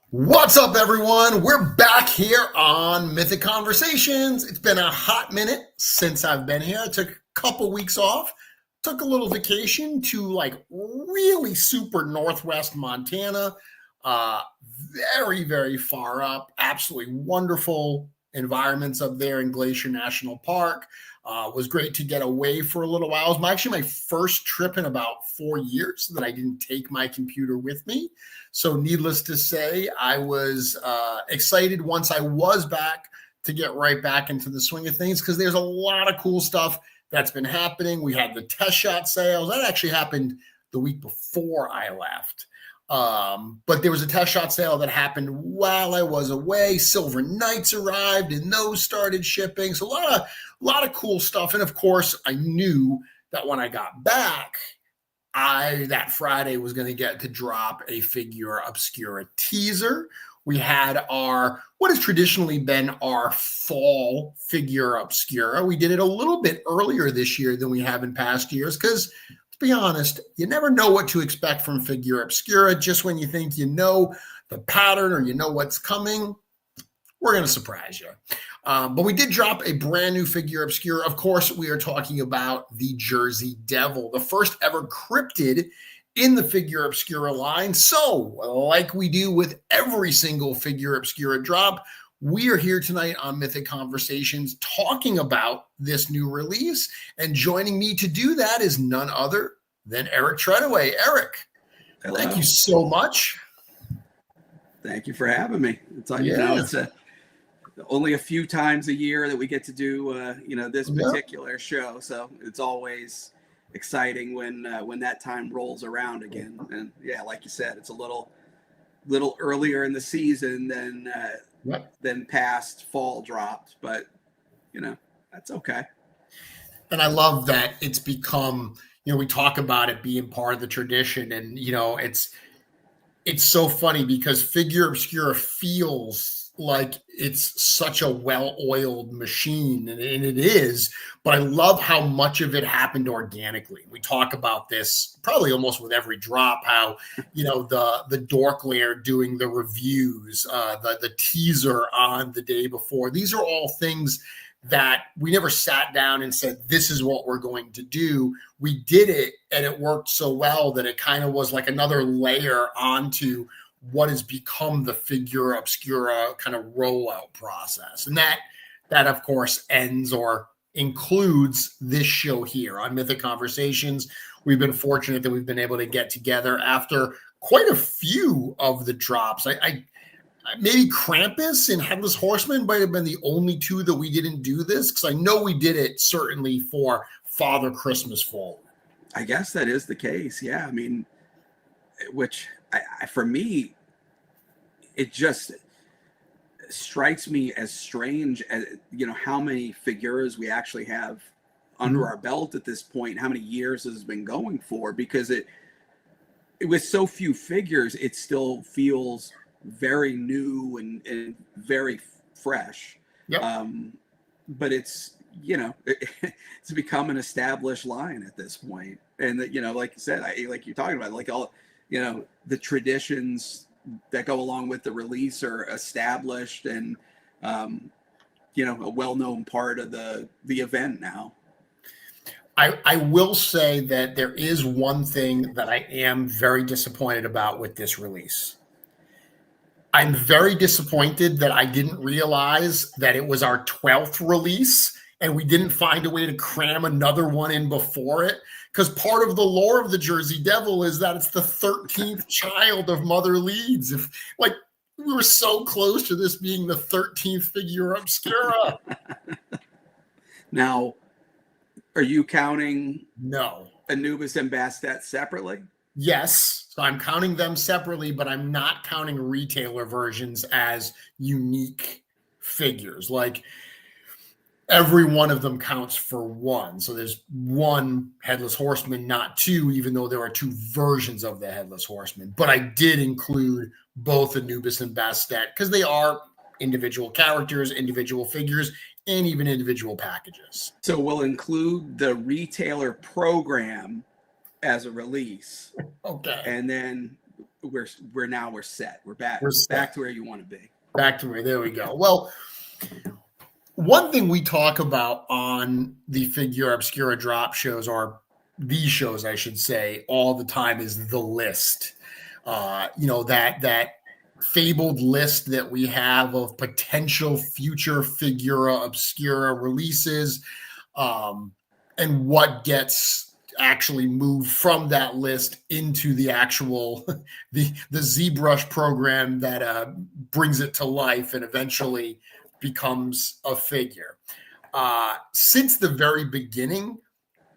What's up, everyone? We're back here on Mythic Conversations. It's been a hot minute since I've been here. I took a couple weeks off, took a little vacation to really super northwest Montana. Very, very far up. Absolutely wonderful environments up there in Glacier National Park. Was great to get away for a little while. It was actually my first trip in about 4 years that I didn't take my computer with me. So needless to say, I was excited once I was back to get right back into the swing of things, because there's a lot of cool stuff that's been happening. We had the test shot sales. That actually happened the week before I left. But there was a test shot sale that happened while I was away. Silver Knights arrived and those started shipping. So a lot of cool stuff. And of course, I knew that when I got back, that Friday was going to get to drop a Figure Obscura teaser. We had what has traditionally been our fall Figure Obscura. We did it a little bit earlier this year than we have in past years, because to be honest, you never know what to expect from Figure Obscura. Just when you think you know the pattern or you know what's coming, we're going to surprise you. But we did drop a brand new Figure Obscura. Of course, we are talking about the Jersey Devil, the first ever cryptid in the Figure Obscura line. So, like we do with every single Figure Obscura drop, we are here tonight on Mythic Conversations talking about this new release. And joining me to do that is none other than Eric Treadaway. Eric, hello. Thank you so much. Thank you for having me. It's like, it's only a few times a year that we get to do, this particular show. So it's always exciting when that time rolls around again. And yeah, like you said, it's a little earlier in the season than past fall drops, but that's okay. And I love that it's become, we talk about it being part of the tradition, and it's so funny because Figure Obscura feels like it's such a well-oiled machine, and it is, but I love how much of it happened organically. We talk about this probably almost with every drop, how, the Dork Lair doing the reviews, the teaser on the day before. These are all things that we never sat down and said, this is what we're going to do. We did it, and it worked so well that it kind of was like another layer onto what has become the Figure Obscura kind of rollout process. And that of course ends or includes this show here on Mythic Conversations. We've been fortunate that we've been able to get together after quite a few of the drops. I maybe Krampus and Headless Horseman might have been the only two that we didn't do this, because I know we did it certainly for Father Christmas Fall. I guess that is the case. Yeah. I mean, which for me, it just strikes me as strange as, how many figures we actually have under our belt at this point, how many years this has been going for, because it with so few figures, it still feels very new and very fresh. Yep. But it's, it's become an established line at this point. And that, like you said, like you're talking about, like all, the traditions that go along with the release are established and, a well-known part of the event now. I will say that there is one thing that I am very disappointed about with this release. I'm very disappointed that I didn't realize that it was our 12th release and we didn't find a way to cram another one in before it. Because part of the lore of the Jersey Devil is that it's the 13th child of Mother Leeds. We were so close to this being the 13th Figure Obscura. Now, are you counting No Anubis and Bastet separately? Yes, so I'm counting them separately, but I'm not counting retailer versions as unique figures. Like every one of them counts for one. So there's one Headless Horseman, not two, even though there are two versions of the Headless Horseman. But I did include both Anubis and Bastet because they are individual characters, individual figures, and even individual packages. So we'll include the retailer program as a release. Okay. And then we're set. We're back. We're set. Back to where you want to be. Back to where, there we go. Well, one thing we talk about on the Figure Obscura drop shows, or these shows, I should say, all the time is the list. That fabled list that we have of potential future Figura Obscura releases, and what gets actually moved from that list into the actual the ZBrush program that brings it to life and eventually becomes a figure. Since the very beginning,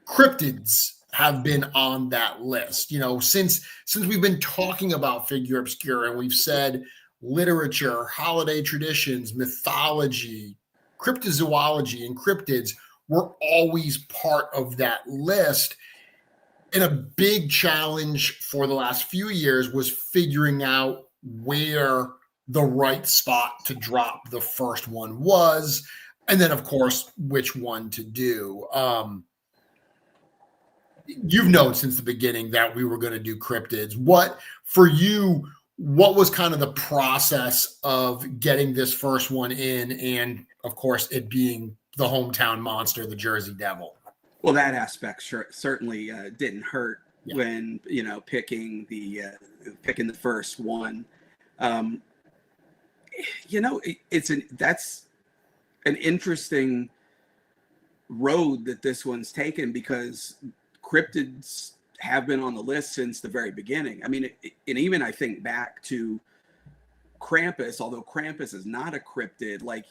cryptids have been on that list. Since we've been talking about Figure Obscura, and we've said literature, holiday traditions, mythology, cryptozoology, and cryptids were always part of that list. And a big challenge for the last few years was figuring out where the right spot to drop the first one was, and then, of course, which one to do. You've known since the beginning that we were going to do cryptids. What was kind of the process of getting this first one in, and, of course, it being the hometown monster, the Jersey Devil? Well, that aspect certainly didn't hurt when picking the first one. That's an interesting road that this one's taken, because cryptids have been on the list since the very beginning. I mean, and even I think back to Krampus, although Krampus is not a cryptid, like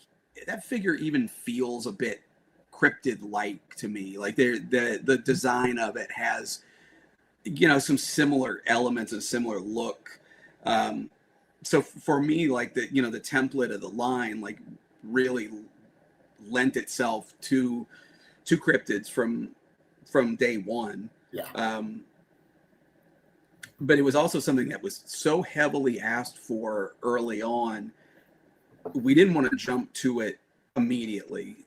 that figure even feels a bit cryptid-like to me. Like the design of it has, some similar elements and similar look. So for me, like the template of the line, like really lent itself to cryptids from day one. Yeah. But it was also something that was so heavily asked for early on. We didn't want to jump to it immediately,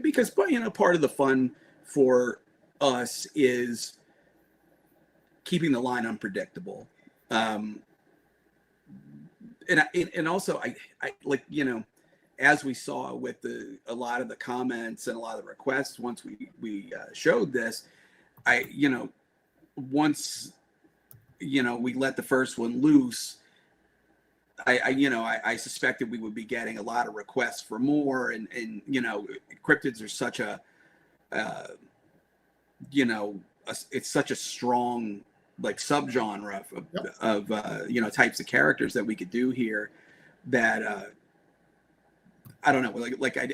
because part of the fun for us is keeping the line unpredictable, and also I like, as we saw with a lot of the comments and a lot of the requests once we showed this, once we let the first one loose, I suspected we would be getting a lot of requests for more, and cryptids are such it's such a strong like subgenre of types of characters that we could do here, that I don't know,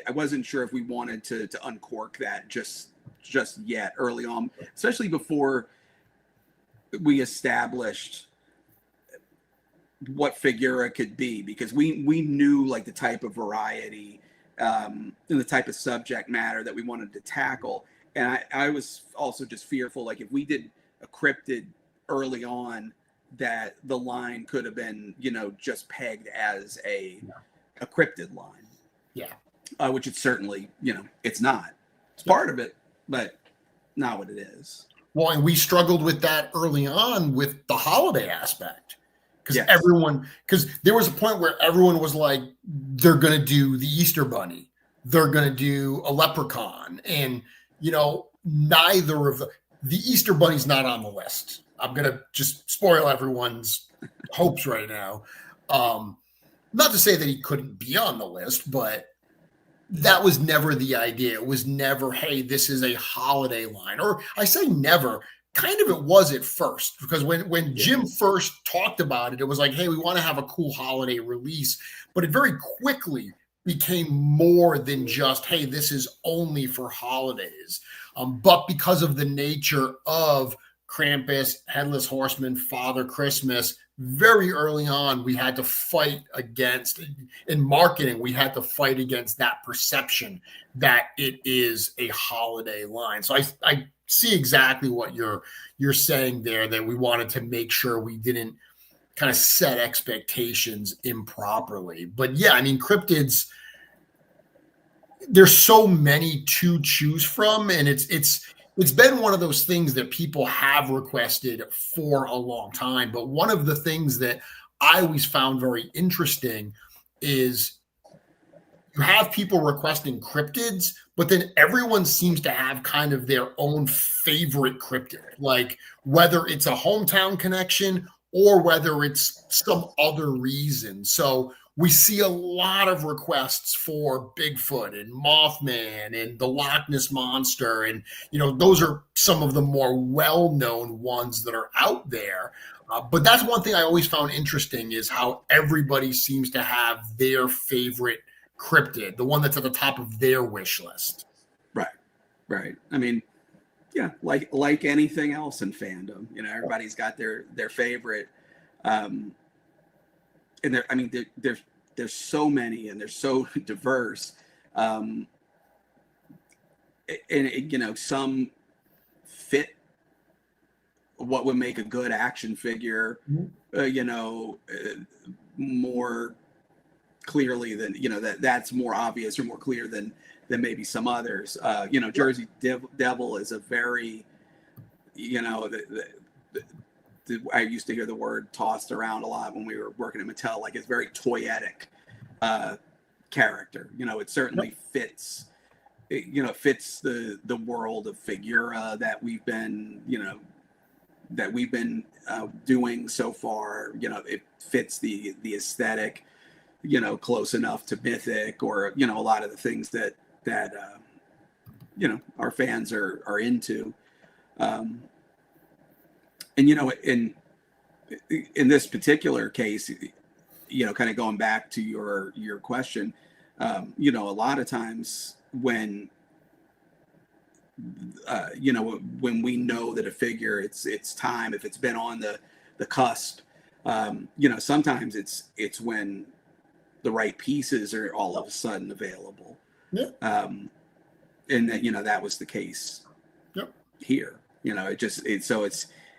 I wasn't sure if we wanted to uncork that just yet early on, especially before we established what Figura could be, because we knew like the type of variety and the type of subject matter that we wanted to tackle. And I was also just fearful, like if we did a cryptid early on, that the line could have been just pegged as a cryptid line. Yeah. Which it's certainly, it's not. It's part of it, but not what it is. Well, and we struggled with that early on with the holiday aspect. Because there was a point where everyone was like, they're going to do the Easter Bunny, they're going to do a leprechaun, and neither of the Easter Bunny's not on the list. I'm going to just spoil everyone's hopes right now. Not to say that he couldn't be on the list, but that was never the idea. It was never, hey, this is a holiday line. Or I say never. Kind of it was at first, because when Jim first talked about it, it was like, hey, we want to have a cool holiday release. But it very quickly became more than just, hey, this is only for holidays. But because of the nature of Krampus, Headless Horseman, Father Christmas, very early on, we had to fight against, in marketing, we had to fight against that perception that it is a holiday line. So I see exactly what you're saying there, that we wanted to make sure we didn't kind of set expectations improperly. But yeah, I mean, cryptids, there's so many to choose from, and it's been one of those things that people have requested for a long time. But one of the things that I always found very interesting is you have people requesting cryptids, but then everyone seems to have kind of their own favorite cryptid, like whether it's a hometown connection or whether it's some other reason. So we see a lot of requests for Bigfoot and Mothman and the Loch Ness Monster. And, those are some of the more well-known ones that are out there. But that's one thing I always found interesting, is how everybody seems to have their favorite cryptid, the one that's at the top of their wish list. Right. I mean, yeah, like anything else in fandom, everybody's got their favorite. And there's so many, and they're so diverse. And some fit what would make a good action figure, more clearly than, that's more obvious or more clear than maybe some others. Jersey Devil is a very, I used to hear the word tossed around a lot when we were working at Mattel, like it's very toyetic character. It certainly fits. Fits the world of Figura that we've been doing so far. It fits the aesthetic. Close enough to Mythic, or a lot of the things that our fans are into. And in this particular case, kind of going back to your question, a lot of times when when we know that a figure, it's time, if it's been on the cusp, sometimes it's when the right pieces are all of a sudden available. Yeah. And that, that was the case. Yep. Here.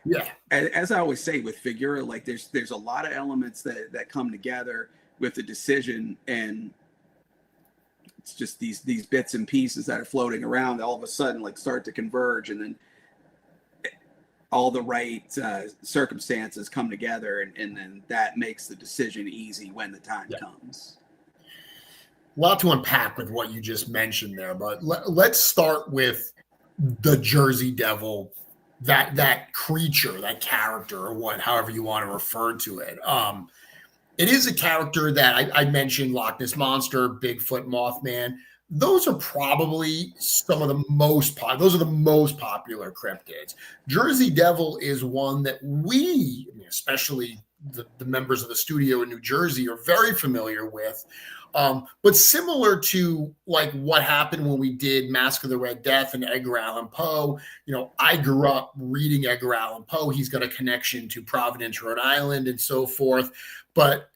Yeah, as I always say with Figura, like there's a lot of elements that come together with the decision, and it's just these bits and pieces that are floating around all of a sudden like start to converge, and then all the right circumstances come together, and then that makes the decision easy when the time comes. A lot to unpack with what you just mentioned there, but let's start with the Jersey Devil. That creature, that character, or however you want to refer to it. It is a character that I mentioned: Loch Ness Monster, Bigfoot, Mothman. Those are probably some of the most popular cryptids. Jersey Devil is one that we, especially the members of the studio in New Jersey, are very familiar with. But similar to like what happened when we did Mask of the Red Death and Edgar Allan Poe, I grew up reading Edgar Allan Poe. He's got a connection to Providence, Rhode Island, and so forth. But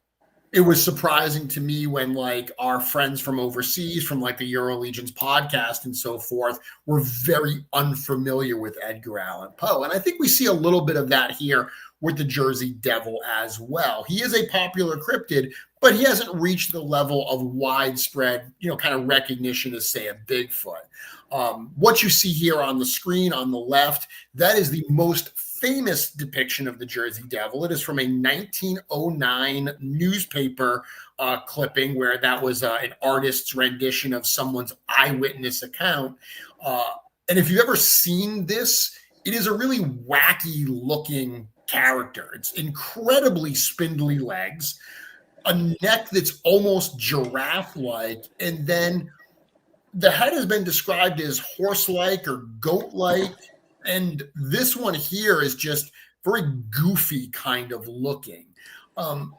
it was surprising to me when like our friends from overseas, from like the Euro Legions podcast and so forth, were very unfamiliar with Edgar Allan Poe. And I think we see a little bit of that here with the Jersey Devil as well. He is a popular cryptid, but he hasn't reached the level of widespread, kind of recognition as, say, a Bigfoot. What you see here on the screen on the left, that is the most famous depiction of the Jersey Devil. It is from a 1909 newspaper clipping where that was an artist's rendition of someone's eyewitness account. And if you've ever seen this, it is a really wacky looking character. It's incredibly spindly legs, a neck that's almost giraffe-like, and then the head has been described as horse-like or goat-like, and this one here is just very goofy kind of looking.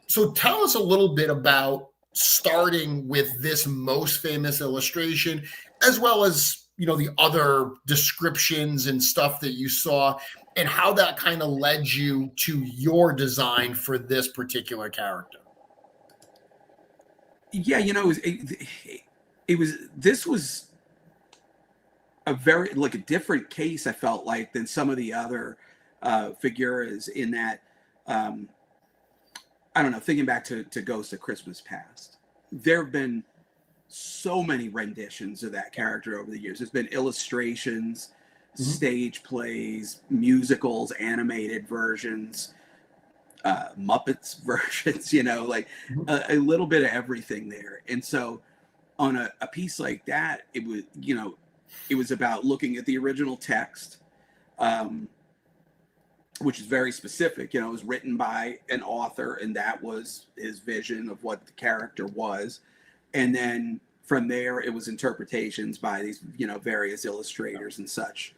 So tell us a little bit about starting with this most famous illustration, as well as the other descriptions and stuff that you saw, and how that kind of led you to your design for this particular character. Yeah, this was a very like a different case, I felt like, than some of the other figuras, in that I don't know, thinking back to Ghost of Christmas Past, there have been so many renditions of that character over the years. There's been illustrations, stage plays, musicals, animated versions, Muppets versions, a little bit of everything there. And so on a piece like that, it was about looking at the original text, which is very specific. It was written by an author, and that was his vision of what the character was. And then from there, it was interpretations by these, various illustrators and such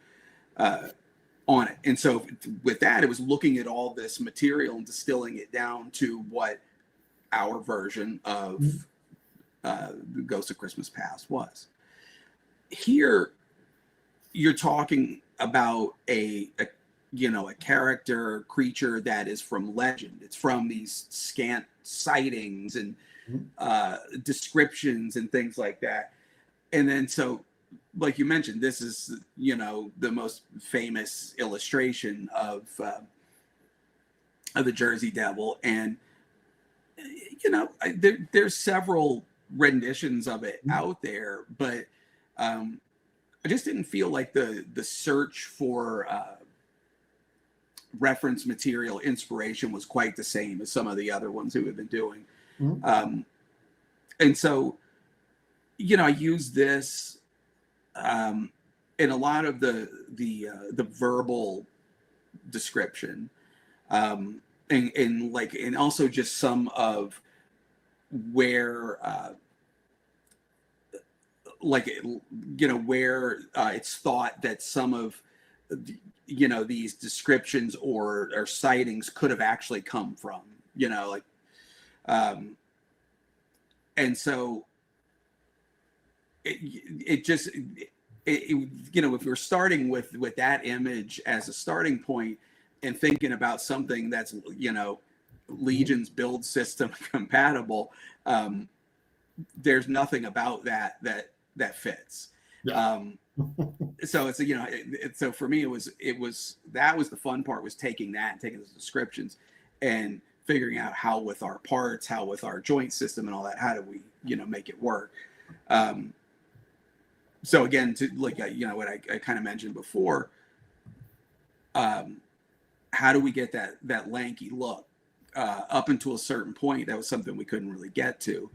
on it. And so with that, it was looking at all this material and distilling it down to what our version of Ghost of Christmas Past was. Here, you're talking about a character, creature that is from legend. It's from these scant sightings and descriptions and things like that. And then, so like you mentioned, this is the most famous illustration of the Jersey Devil, and there's several renditions of it out there, but I just didn't feel like the search for reference material, inspiration, was quite the same as some of the other ones who have been doing. And so, I used this in a lot of the verbal description, and also just some of where where it's thought that some of these descriptions or sightings could have actually come from, and so if we're starting with that image as a starting point and thinking about something that's Legion's build system compatible, there's nothing about that fits. So it's so for me, it was that was the fun part, was taking those descriptions and figuring out how with our parts, how with our joint system and all that, how do we make it work. So again, to what I kind of mentioned before, how do we get that lanky look? Up until a certain point, that was something we couldn't really get to,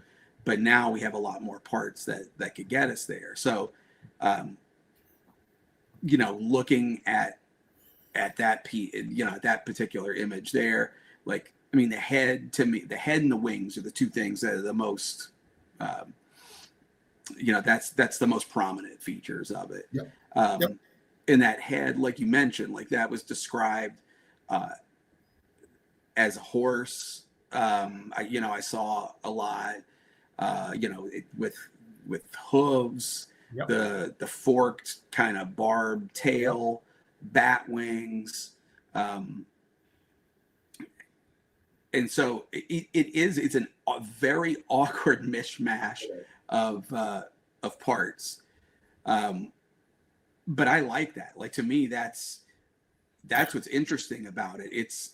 but now we have a lot more parts that could get us there. So looking at that that particular image there, the head, to me, the head and the wings are the two things that are the most that's the most prominent features of it. And that head, like you mentioned, that was described as a horse. I saw a lot with hooves, the forked kind of barbed tail, bat wings, and so it's a very awkward mishmash of parts, but I like that. To me, that's what's interesting about it. It's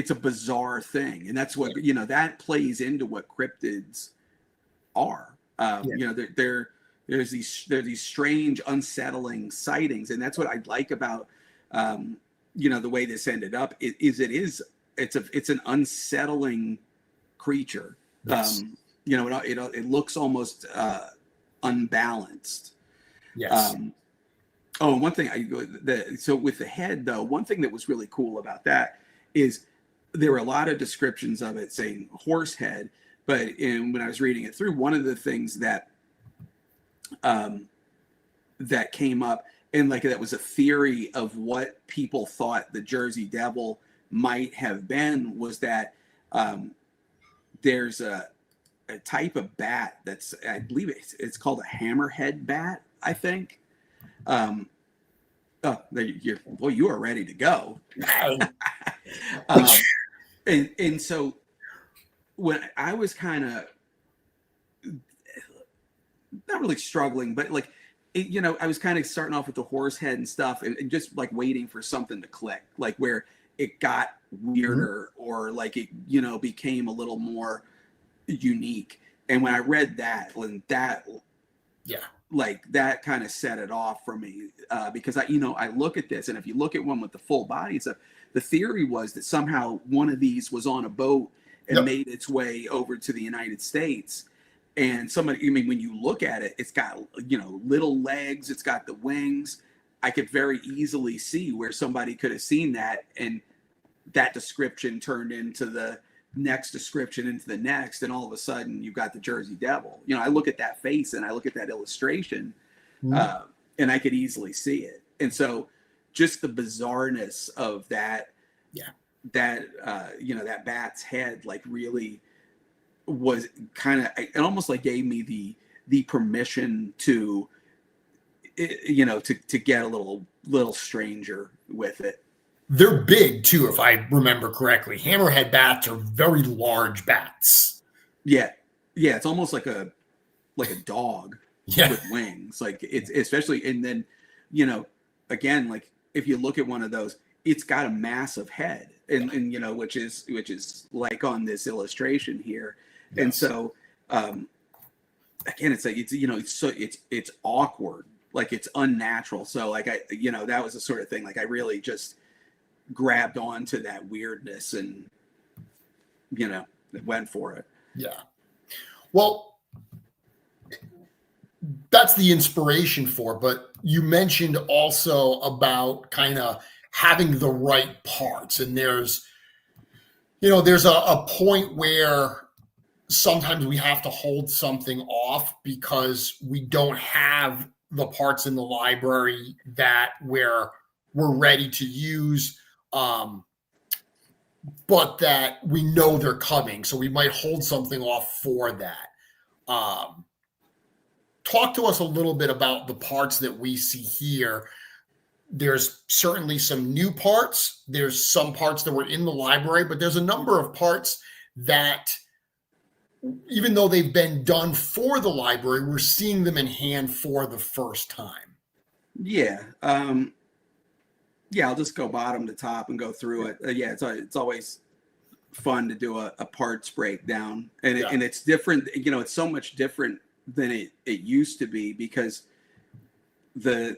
a bizarre thing, and that's what that plays into what cryptids are. There's these strange, unsettling sightings, and that's what I like about the way this ended up. It's an unsettling creature. Yes. It looks almost unbalanced. Yes. And one thing so with the head, though, one thing that was really cool about that is there were a lot of descriptions of it saying horse head, but when I was reading it through, one of the things that that came up, and that was a theory of what people thought the Jersey Devil might have been, was that there's a type of bat that's, I believe it's called a hammerhead bat, I think. Oh, you are ready to go. um, and so when I was kind of not really struggling, but like, I was kind of starting off with the horse head and stuff, and just like waiting for something to click, like where it got weirder, or like it, became a little more unique. And when I read that, and that, yeah, like that kind of set it off for me, because I look at this, and if you look at one with the full body, the theory was that somehow one of these was on a boat and made its way over to the United States. And when you look at it, it's got, little legs, it's got the wings. I could very easily see where somebody could have seen that, and that description turned into the next description into the next, and all of a sudden you've got the Jersey Devil. I look at that face and I look at that illustration, and I could easily see it. And so just the bizarreness of that, that bat's head, like, really was kind of, it almost like gave me the permission to, to get a little stranger with it. They're big too, if I remember correctly. Hammerhead bats are very large bats. Yeah, it's almost like a dog with wings. Like, it's especially, and then again, like if you look at one of those, it's got a massive head, and which is like on this illustration here. Yes. And so again, it's like it's awkward, like it's unnatural. So like that was the sort of thing, like I really just grabbed onto that weirdness and went for it. Yeah. Well, that's the inspiration for it, but you mentioned also about kind of having the right parts, and there's a point where sometimes we have to hold something off because we don't have the parts in the library that we're ready to use, but that we know they're coming. So we might hold something off for that. Talk to us a little bit about the parts that we see here. There's certainly some new parts. There's some parts that were in the library, but there's a number of parts that, even though they've been done for the library, we're seeing them in hand for the first time. Yeah. I'll just go bottom to top and go through it. It's always fun to do a parts breakdown, and it's different. It's so much different than it used to be, because the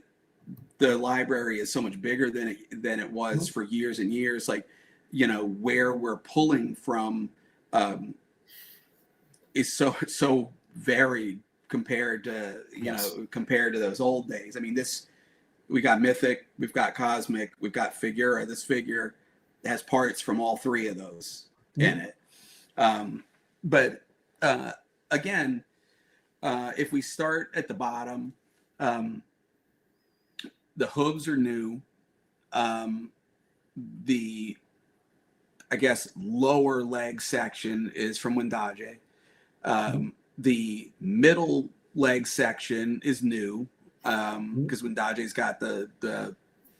library is so much bigger than it was for years and years. Like, where we're pulling from is so varied compared to compared to those old days. I mean, we got Mythic, we've got Cosmic, we've got Figura. This figure has parts from all three of those in it. But again, if we start at the bottom, the hooves are new. The, I guess, lower leg section is from Wendaje. The middle leg section is new, because Wendaje's got the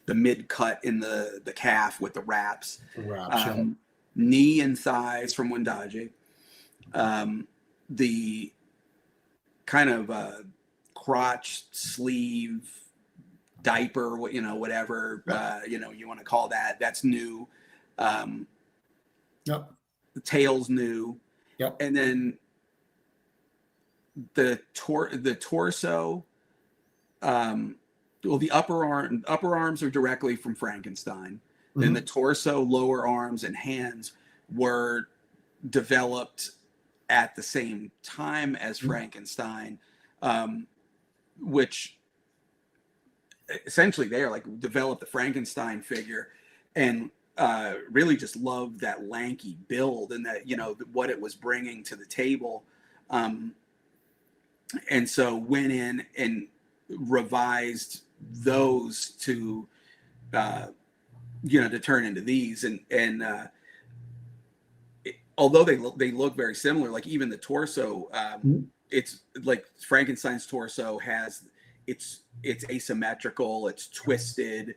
mid cut in the calf with the wraps. Knee and thighs from Wendaje. The kind of crotch, sleeve, diaper, whatever you want to call that, that's new. The tail's new. And then the torso, the upper arms are directly from Frankenstein. Then the torso, lower arms, and hands were developed at the same time as Frankenstein, which essentially they are like developed the Frankenstein figure, and really just loved that lanky build and that, what it was bringing to the table. And so went in and revised those to, to turn into these. And although they look very similar, like even the torso, it's like Frankenstein's torso has it's asymmetrical, it's twisted.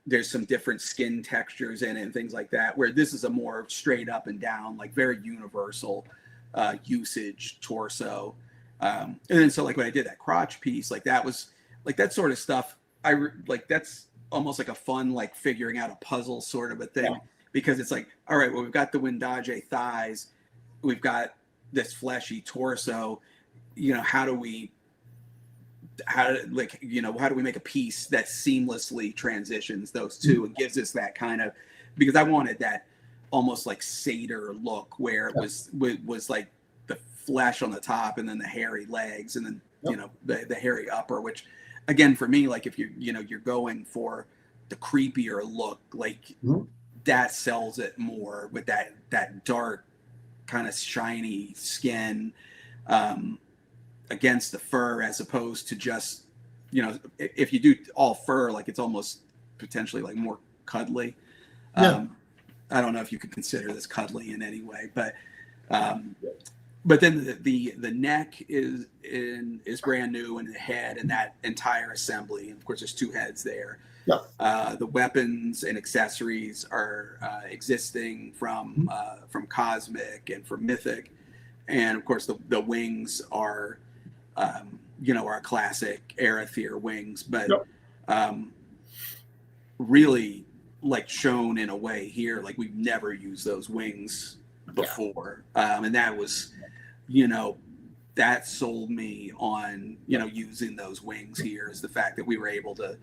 There's some different skin textures in it and things like that, where this is a more straight up and down, like very universal usage torso. And then so like when I did that crotch piece, like that was like that sort of stuff. Like that's almost like a fun, like figuring out a puzzle sort of a thing, because it's like, all right, well, we've got the Windage thighs, we've got this fleshy torso, you know, how do we make a piece that seamlessly transitions those two and gives us that kind of, because I wanted that almost like satyr look where it was like the flesh on the top and then the hairy legs and then you know the hairy upper, which again for me, like if you're going for the creepier look, like that sells it more with that dark kind of shiny skin against the fur, as opposed to just, you know, if you do all fur, like it's almost potentially like more cuddly. I don't know if you could consider this cuddly in any way, but then the neck is brand new, and the head and that entire assembly. And of course, there's two heads there. The weapons and accessories are existing from Cosmic and from Mythic, and of course the wings are our classic Arethyr wings, but really like shown in a way here, like we've never used those wings before. And that was, that sold me on, using those wings here, is the fact that we were able to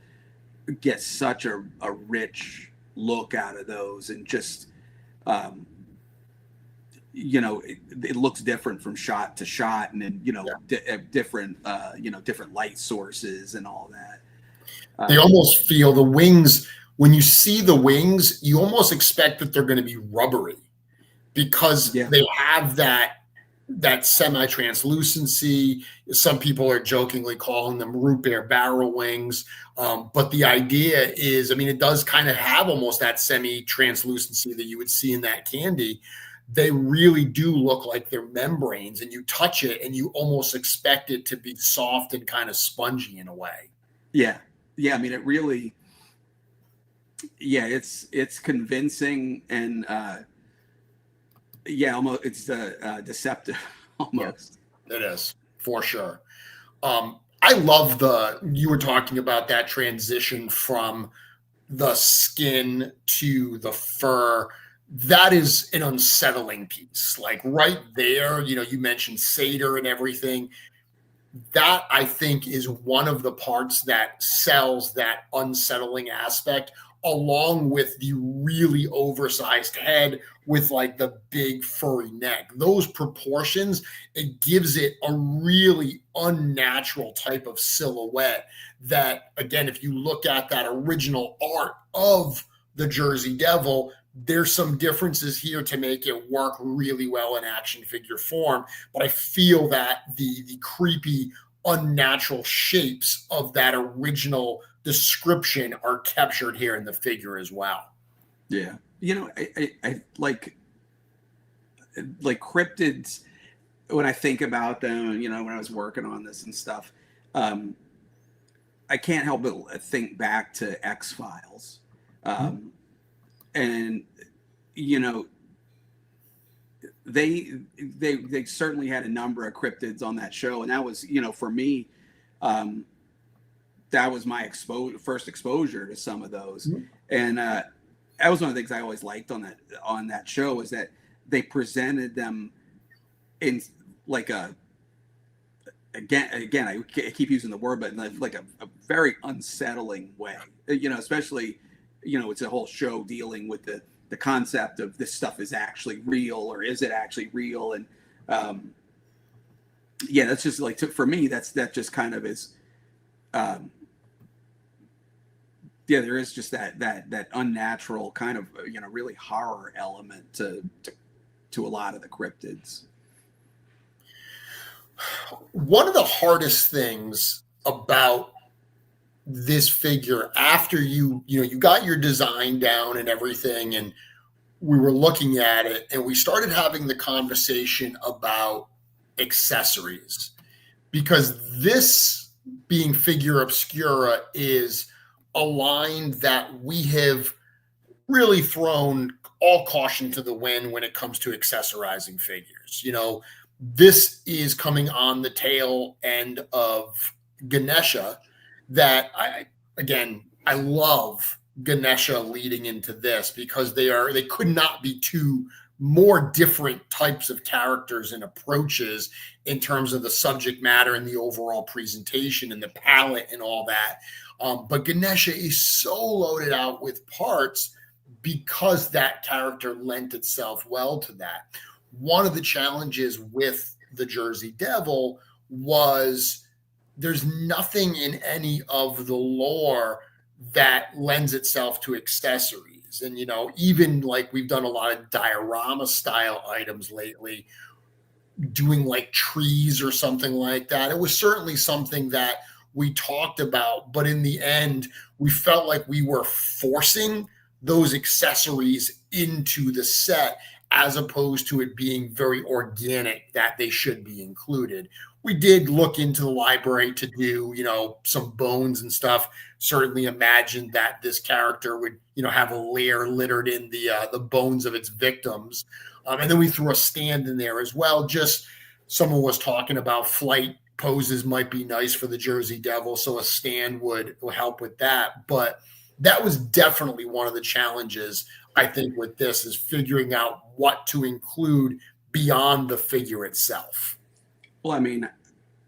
get such a rich look out of those, and just, it looks different from shot to shot, and then different different light sources and all that. They almost feel, the wings, when you see the wings, you almost expect that they're going to be rubbery, because they have that semi-translucency. Some people are jokingly calling them root beer barrel wings, but the idea is, it does kind of have almost that semi-translucency that you would see in that candy. They really do look like they're membranes, and you touch it and you almost expect it to be soft and kind of spongy in a way. Yeah. It really, it's convincing, and almost it's deceptive almost. It is, for sure. I love you were talking about that transition from the skin to the fur. That is an unsettling piece. Like right there, you mentioned satyr and everything. That, I think, is one of the parts that sells that unsettling aspect, along with the really oversized head with like the big furry neck. Those proportions, it gives it a really unnatural type of silhouette that, again, if you look at that original art of the Jersey Devil, there's some differences here to make it work really well in action figure form. But I feel that the creepy, unnatural shapes of that original description are captured here in the figure as well. Yeah. I like cryptids, when I think about them, when I was working on this and stuff, I can't help but think back to X-Files. And they certainly had a number of cryptids on that show, and that was, for me, that was my first exposure to some of those. And that was one of the things I always liked on that show, is that they presented them in like again I keep using the word, but in like a very unsettling way, especially it's a whole show dealing with the concept of this stuff is actually real, or is it actually real? And that's just like, for me, that just kind of is, there is just that unnatural kind of, really horror element to a lot of the cryptids. One of the hardest things about this figure, after you got your design down and everything, and we were looking at it and we started having the conversation about accessories, because this, being Figure Obscura, is a line that we have really thrown all caution to the wind when it comes to accessorizing figures. This is coming on the tail end of Ganesha, that I love Ganesha leading into this, because they could not be two more different types of characters and approaches in terms of the subject matter and the overall presentation and the palette and all that. But Ganesha is so loaded out with parts because that character lent itself well to that. One of the challenges with the Jersey Devil was there's nothing in any of the lore that lends itself to accessories. And, even like we've done a lot of diorama style items lately, doing like trees or something like that. It was certainly something that we talked about, but in the end, we felt like we were forcing those accessories into the set, as opposed to it being very organic that they should be included. We did look into the library to do, some bones and stuff. Certainly imagined that this character would, have a lair littered in the bones of its victims. And then we threw a stand in there as well. Just someone was talking about flight poses might be nice for the Jersey Devil, so a stand would help with that. But that was definitely one of the challenges, I think, with this, is figuring out what to include beyond the figure itself. Well, I mean,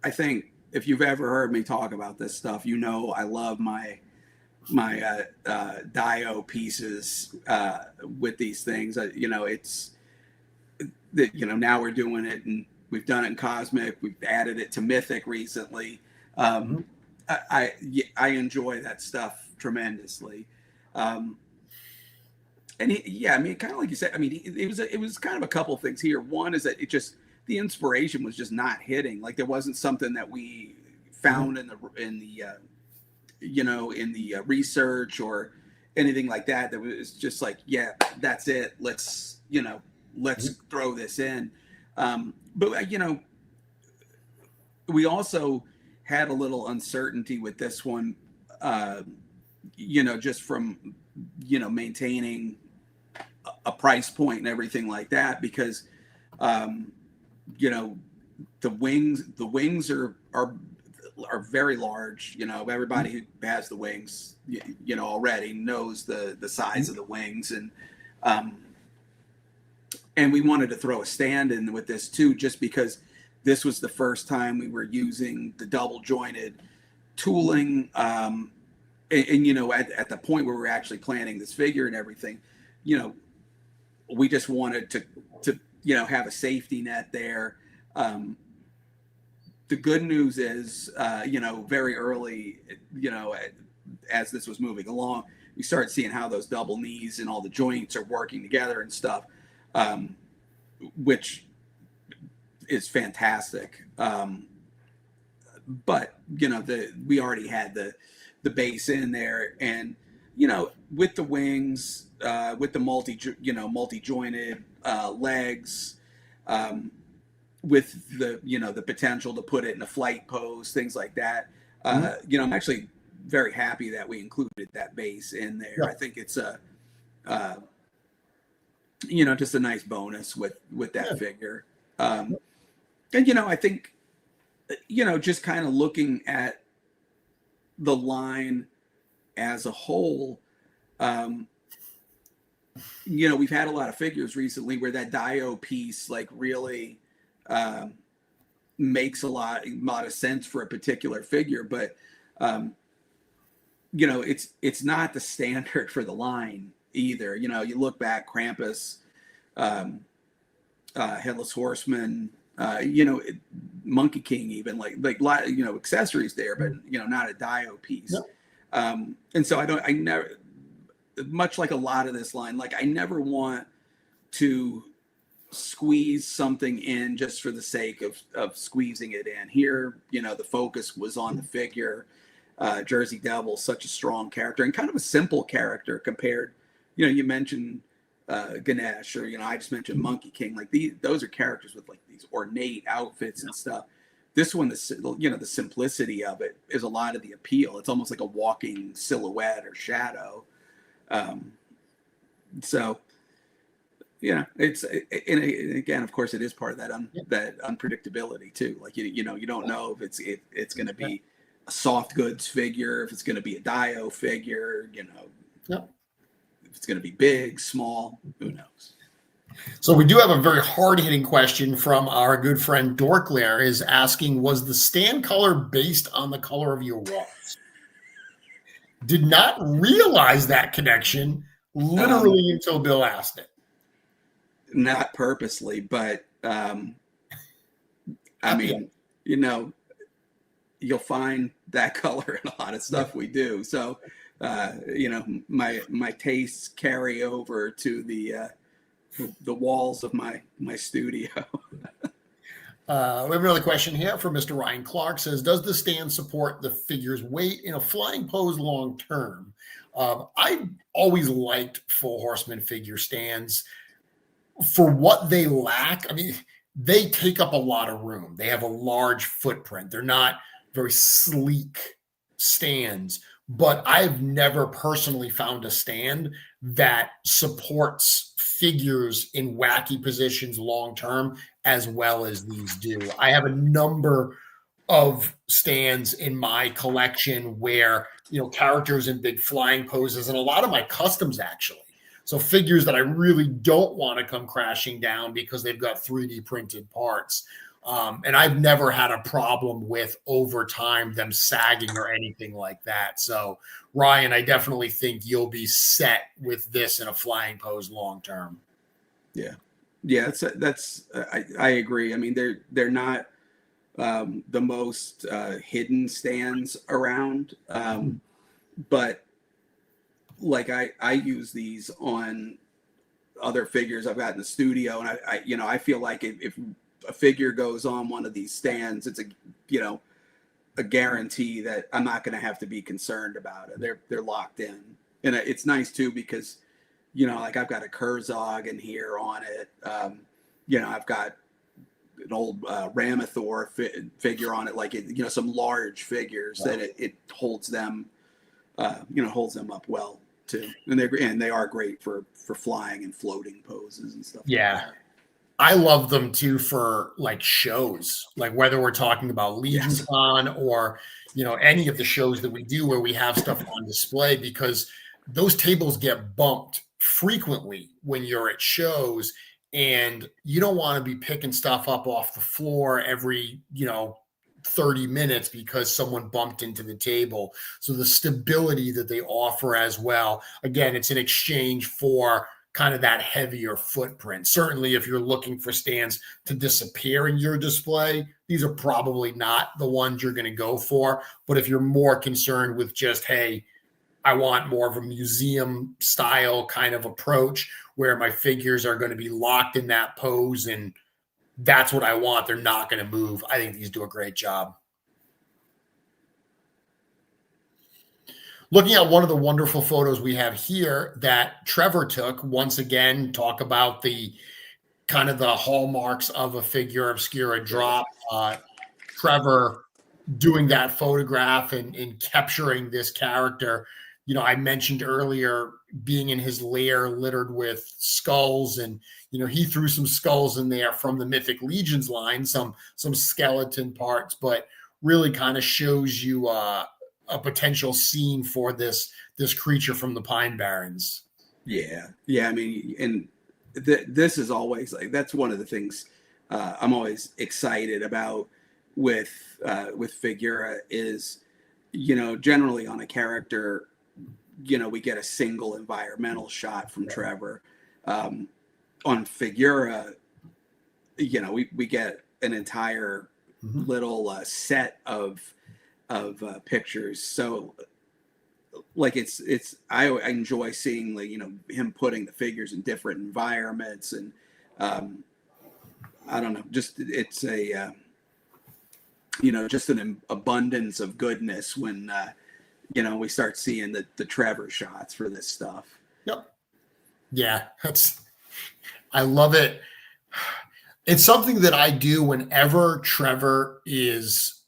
I think if you've ever heard me talk about this stuff, I love my dio pieces with these things. It's that now we're doing it, and we've done it in Cosmic. We've added it to Mythic recently. I enjoy that stuff tremendously. And kind of like you said, it was kind of a couple of things here. One is that the inspiration was just not hitting. Like, there wasn't something that we found in the research or anything like that was just like, yeah, that's it. Let's throw this in. But we also had a little uncertainty with this one, just from, maintaining a price point and everything like that, because, the wings are very large. Everybody who has the wings, already knows the size of the wings. And we wanted to throw a stand in with this too, just because this was the first time we were using the double jointed tooling. And at the point where we're actually planning this figure and everything, we just wanted to have a safety net there. The good news is, very early, as this was moving along, we started seeing how those double knees and all the joints are working together and stuff, which is fantastic. But we already had the base in there, and with the wings, with the multi-jointed legs, with the potential to put it in a flight pose, things like that. I'm actually very happy that we included that base in there. I think it's just a nice bonus with that figure. And I think just kind of looking at the line as a whole, we've had a lot of figures recently where that dio piece really makes a lot of sense for a particular figure, but it's not the standard for the line either. You look back, Krampus, Headless Horseman, Monkey King, even like a lot, accessories there, but not a dio piece. No. And so I never, much like a lot of this line, I never want to squeeze something in just for the sake of squeezing it in. Here, the focus was on the figure. Jersey Devil, such a strong character and kind of a simple character compared, you mentioned Ganesh, or I just mentioned Monkey King. Like those are characters with like these ornate outfits and stuff. This one, the simplicity of it is a lot of the appeal. It's almost like a walking silhouette or shadow. So it's and again, of course, it is part of that that unpredictability too. Like you don't know if it's going to be a soft goods figure, if it's going to be a Dio figure, if it's going to be big, small, who knows. So we do have a very hard-hitting question from our good friend Dorklair, is asking, was the stand color based on the color of your walls? Did not realize that connection literally until Bill asked it. Not purposely, but I mean, you'll find that color in a lot of stuff we do. So, my tastes carry over to the walls of my studio. We have another question here from Mr. Ryan Clark. Says, does the stand support the figure's weight in a flying pose long term? I always liked full horseman figure stands for what they lack. I mean, they take up a lot of room. They have a large footprint. They're not very sleek stands, but I've never personally found a stand that supports figures in wacky positions long term as well as these do. I have a number of stands in my collection where characters in big flying poses, and a lot of my customs actually. So figures that I really don't want to come crashing down because they've got 3D printed parts. And I've never had a problem with over time them sagging or anything like that. So Ryan, I definitely think you'll be set with this in a flying pose long term. Yeah, I agree. I mean, they're not the most hidden stands around, but like I use these on other figures I've got in the studio, and I feel like if a figure goes on one of these stands, it's a guarantee that I'm not going to have to be concerned about it. They're locked in, and it's nice too because like I've got a Kurzog in here on it. I've got an old Ramathor figure on it, like some large figures that it holds them, holds them up well too, and they are great for flying and floating poses and stuff. Yeah. Like that. I love them too for like shows, like whether we're talking about Legion's Con or, any of the shows that we do where we have stuff on display, because those tables get bumped frequently when you're at shows, and you don't want to be picking stuff up off the floor every, 30 minutes because someone bumped into the table. So the stability that they offer as well, again, it's in exchange for kind of that heavier footprint. Certainly, if you're looking for stands to disappear in your display, these are probably not the ones you're going to go for. But if you're more concerned with just, hey, I want more of a museum style kind of approach where my figures are going to be locked in that pose and that's what I want, they're not going to move, I think these do a great job. Looking at one of the wonderful photos we have here that Trevor took, once again, talk about the kind of the hallmarks of a Figure Obscura drop. Trevor doing that photograph and capturing this character. I mentioned earlier being in his lair littered with skulls, and he threw some skulls in there from the Mythic Legions line, some skeleton parts, but really kind of shows you a potential scene for this creature from the Pine Barrens. Yeah. I mean, and this is always like, that's one of the things I'm always excited about with Figura is, generally on a character, we get a single environmental shot from Trevor. On Figura, we get an entire little set of pictures. So like I enjoy seeing like him putting the figures in different environments, and I don't know, just it's a just an abundance of goodness when we start seeing the Trevor shots for this stuff. Yep. Yeah, I love it. It's something that I do whenever Trevor is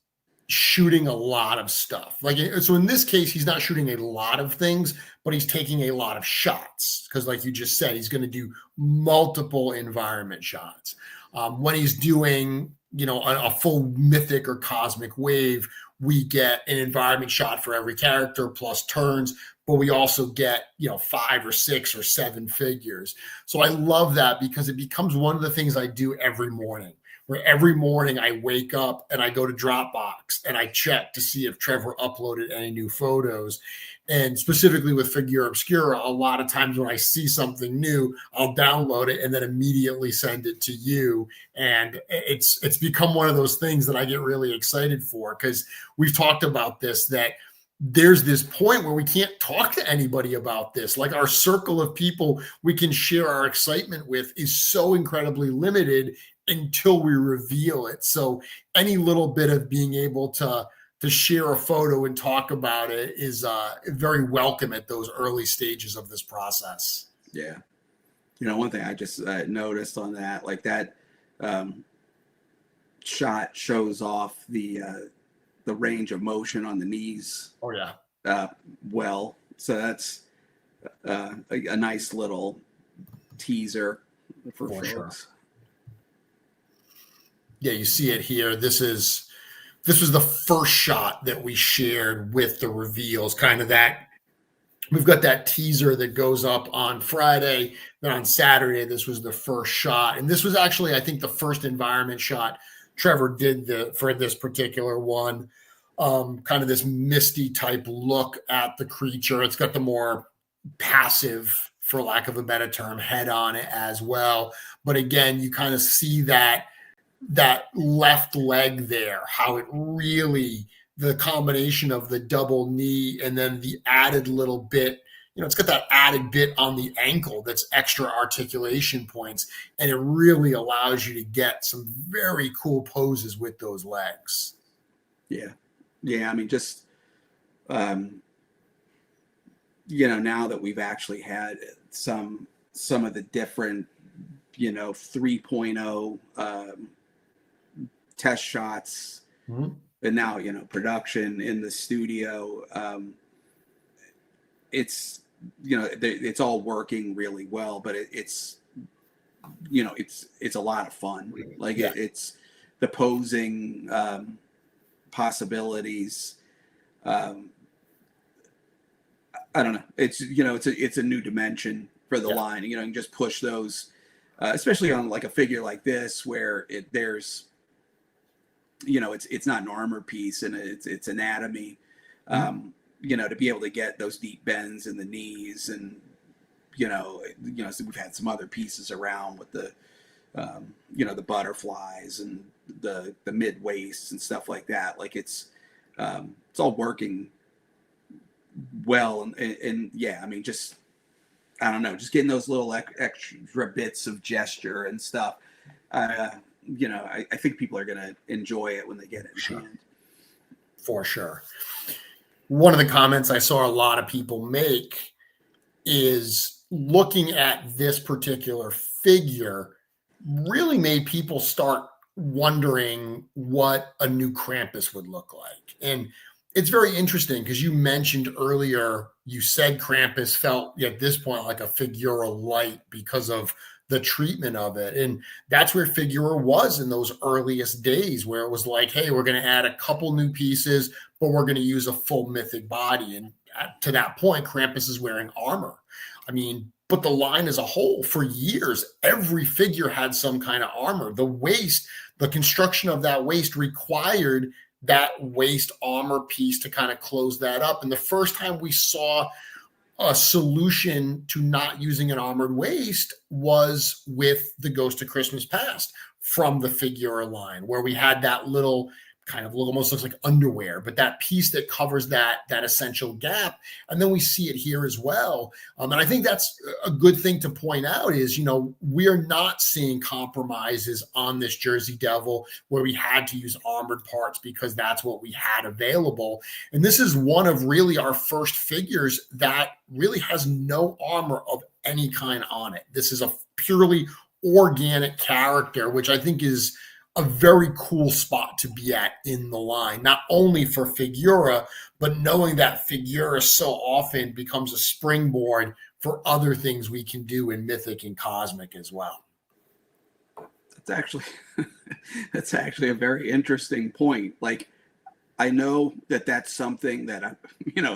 shooting a lot of stuff. Like, so in this case, he's not shooting a lot of things, but he's taking a lot of shots because, like you just said, he's going to do multiple environment shots. When he's doing, a full mythic or cosmic wave, we get an environment shot for every character plus turns, but we also get, 5 or 6 or 7 figures. So I love that because it becomes one of the things I do every morning, where every morning I wake up and I go to Dropbox and I check to see if Trevor uploaded any new photos. And specifically with Figure Obscura, a lot of times when I see something new, I'll download it and then immediately send it to you. And it's become one of those things that I get really excited for, because we've talked about this, that there's this point where we can't talk to anybody about this. Like, our circle of people we can share our excitement with is so incredibly limited until we reveal it. So any little bit of being able to share a photo and talk about it is very welcome at those early stages of this process. Yeah. One thing I just noticed on that, like that shot shows off the range of motion on the knees. Oh yeah. Well, so that's a nice little teaser for folks. Sure. Yeah, you see it here. This was the first shot that we shared with the reveals, kind of that. We've got that teaser that goes up on Friday. Then on Saturday, this was the first shot. And this was actually, I think, the first environment shot Trevor did for this particular one. Kind of this misty type look at the creature. It's got the more passive, for lack of a better term, head on it as well. But again, you kind of see that left leg there, how it really, the combination of the double knee and then the added little bit, it's got that added bit on the ankle that's extra articulation points, and it really allows you to get some very cool poses with those legs. Yeah. I mean, just now that we've actually had some of the different 3.0 test shots, mm-hmm. and now production in the studio, it's it's all working really well, but it's a lot of fun. Like, yeah. It's the posing possibilities. I don't know. It's it's a new dimension for the line. You can just push those, especially on like a figure like this, where there's it's not an armor piece and it's anatomy. Mm-hmm. To be able to get those deep bends in the knees, and so we've had some other pieces around with the the butterflies and the mid waists and stuff like that. Like, it's all working well, and yeah, I mean, just, I don't know, just getting those little extra bits of gesture and stuff. I think people are going to enjoy it when they get it in hand. For sure. One of the comments I saw a lot of people make is, looking at this particular figure really made people start wondering what a new Krampus would look like. And it's very interesting because you mentioned earlier, you said Krampus felt at this point like a Figura light because of the treatment of it. And that's where Figura was in those earliest days, where it was like, hey, we're going to add a couple new pieces, but we're going to use a full mythic body. And to that point, Krampus is wearing armor. I mean, but the line as a whole, for years, every figure had some kind of armor. The waist, the construction of that waist required that waist armor piece to kind of close that up. And the first time we saw a solution to not using an armored waist was with the Ghost of Christmas Past from the Figura line, where we had that little kind of almost looks like underwear, but that piece that covers that essential gap. And then we see it here as well. And I think that's a good thing to point out is, we're not seeing compromises on this Jersey Devil where we had to use armored parts because that's what we had available. And this is one of really our first figures that really has no armor of any kind on it. This is a purely organic character, which I think is a very cool spot to be at in the line, not only for Figura, but knowing that Figura so often becomes a springboard for other things we can do in Mythic and Cosmic as well. That's actually a very interesting point. Like, I know that that's something that I,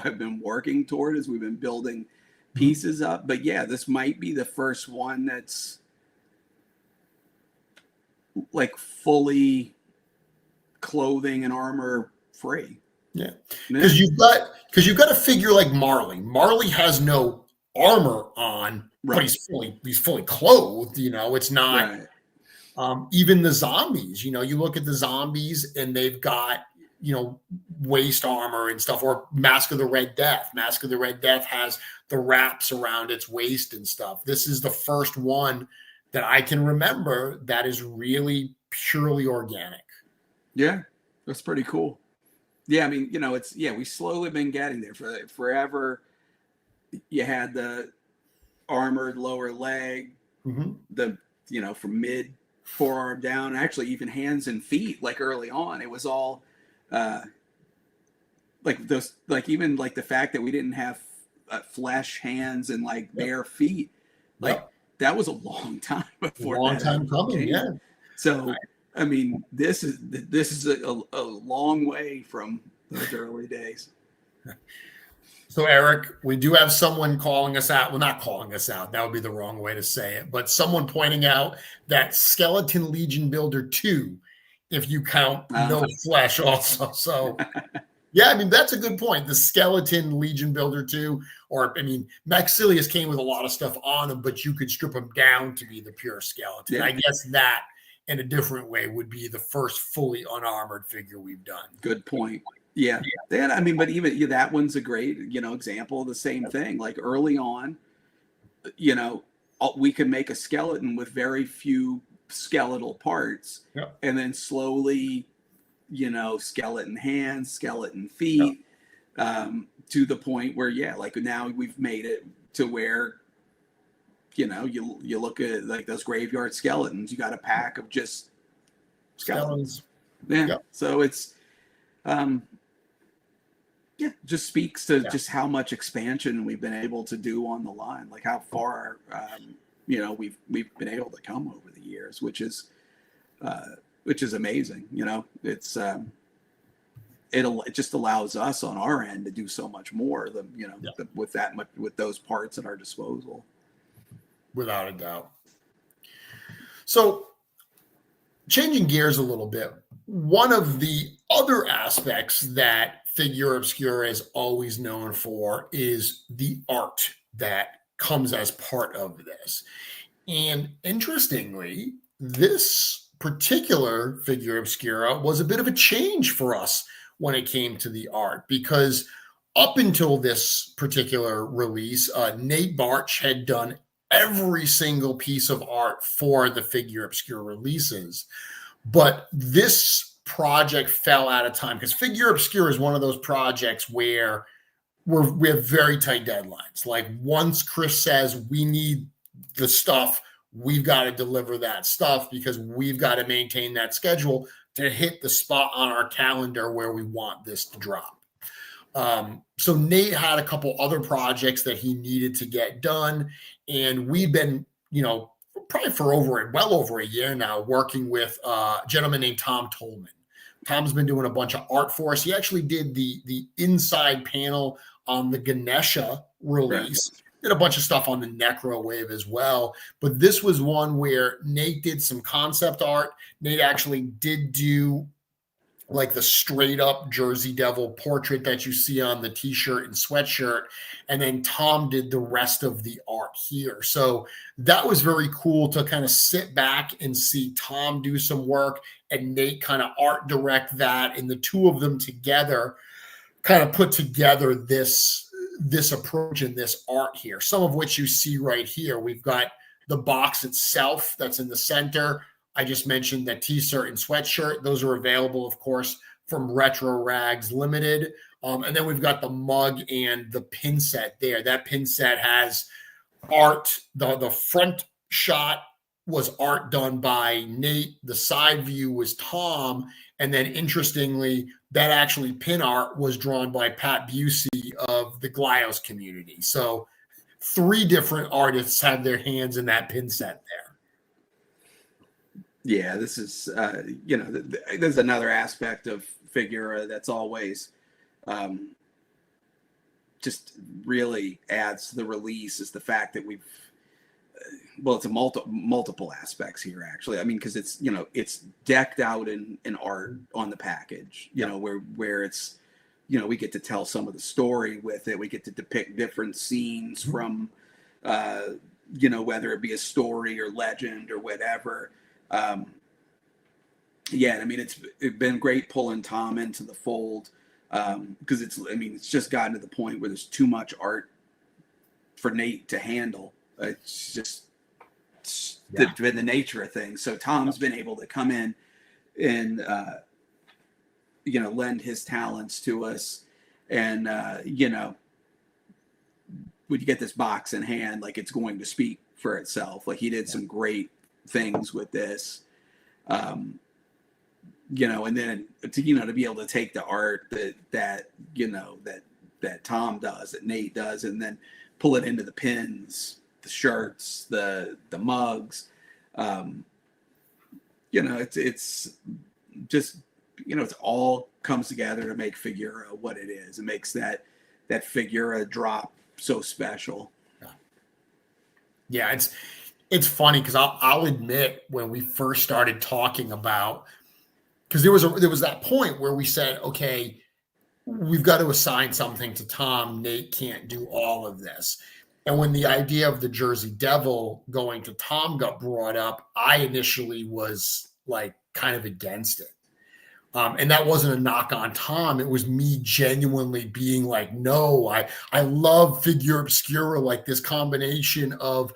have been working toward as we've been building pieces up. But yeah, this might be the first one that's like fully clothing and armor free. Yeah, because you've got a figure like Marley. Marley has no armor on, right, but he's fully clothed. It's not. Right. Even the zombies. You look at the zombies and they've got waist armor and stuff, or Mask of the Red Death. Mask of the Red Death has the wraps around its waist and stuff. This is the first one that I can remember that is really purely organic. Yeah, that's pretty cool. Yeah, I mean, we slowly been getting there for forever. You had the armored lower leg, the from mid forearm down, actually even hands and feet. Like early on, it was all like those, like even like the fact that we didn't have flesh hands and like bare feet, like that was a long time before. Long time coming, yeah. So I mean, this is a long way from those early days. So Eric, we do have someone calling us out. Well, not calling us out. That would be the wrong way to say it. But someone pointing out that Skeleton Legion Builder 2, if you count no flesh also. So yeah, I mean, that's a good point. The Skeleton Legion Builder 2, or I mean, Maxilius came with a lot of stuff on him, but you could strip him down to be the pure skeleton. Yeah. I guess that in a different way would be the first fully unarmored figure we've done. Good point. Yeah. Then I mean, but even that one's a great, example of the same thing. Like early on, we could make a skeleton with very few skeletal parts, and then slowly, skeleton hands, skeleton feet, to the point where, like now we've made it to where, you look at like those graveyard skeletons, you got a pack of just skeletons. Yeah. So it's, just speaks to just how much expansion we've been able to do on the line, like how far, we've been able to come over the years, which is amazing. It's, it just allows us on our end to do so much more than, with those parts at our disposal. Without a doubt. So changing gears a little bit, one of the other aspects that Figure Obscura is always known for is the art that comes as part of this. And interestingly, this particular Figure Obscura was a bit of a change for us when it came to the art, because up until this particular release, Nate Barch had done every single piece of art for the Figure Obscura releases. But this project fell out of time because Figure Obscura is one of those projects where we have very tight deadlines. Like once Chris says we need the stuff, we've got to deliver that stuff because we've got to maintain that schedule to hit the spot on our calendar where we want this to drop. So Nate had a couple other projects that he needed to get done. And we've been, probably for well over a year now, working with a gentleman named Tom Tolman. Tom's been doing a bunch of art for us. He actually did the inside panel on the Ganesha release. Did a bunch of stuff on the Necro wave as well. But this was one where Nate did some concept art. Nate actually did do like the straight up Jersey Devil portrait that you see on the t-shirt and sweatshirt. And then Tom did the rest of the art here. So that was very cool to kind of sit back and see Tom do some work and Nate kind of art direct that. And the two of them together kind of put together this approach and this art here, some of which you see right here. We've got the box itself that's in the center. I just mentioned that t-shirt and sweatshirt. Those are available, of course, from Retro Rags Limited. And then we've got the mug and the pin set there. That pin set has art. The front shot was art done by Nate. The side view was Tom. And then interestingly, that actually pin art was drawn by Pat Busey of the Glios community. So 3 different artists have their hands in that pin set there. Yeah, this is, there's another aspect of Figura that's always just really adds to the release is the fact that we've, it's a multiple aspects here, actually. I mean, because it's, it's decked out in art on the package, where it's, we get to tell some of the story with it. We get to depict different scenes from, whether it be a story or legend or whatever. Yeah, I mean, it's been great pulling Tom into the fold because it's just gotten to the point where there's too much art for Nate to handle. It's just been the nature of things. So Tom's been able to come in and lend his talents to us, and when you get this box in hand, like it's going to speak for itself. Like he did some great things with this, and then to be able to take the art that Tom does, that Nate does, and then pull it into the pins, the shirts, the mugs. It's just it all comes together to make Figura what it is. It makes that Figura drop so special. Yeah, it's funny because I'll admit when we first started talking about, because there was that point where we said, okay, we've got to assign something to Tom. Nate can't do all of this. And when the idea of the Jersey Devil going to Tom got brought up, I initially was like kind of against it. And that wasn't a knock on Tom. It was me genuinely being like, no, I love Figure Obscura, like this combination of,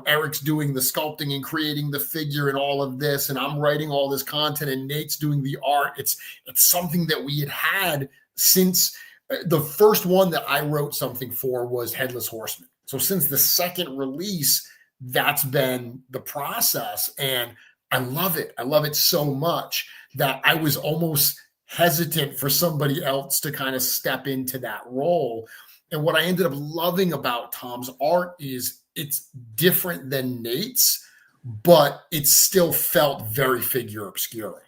Eric's doing the sculpting and creating the figure and all of this, and I'm writing all this content and Nate's doing the art. It's something that we had since the first one that I wrote something for was Headless Horseman. So since the second release, that's been the process. And I love it. I love it so much that I was almost hesitant for somebody else to kind of step into that role. And what I ended up loving about Tom's art is it's different than Nate's, but it still felt very Figure Obscura.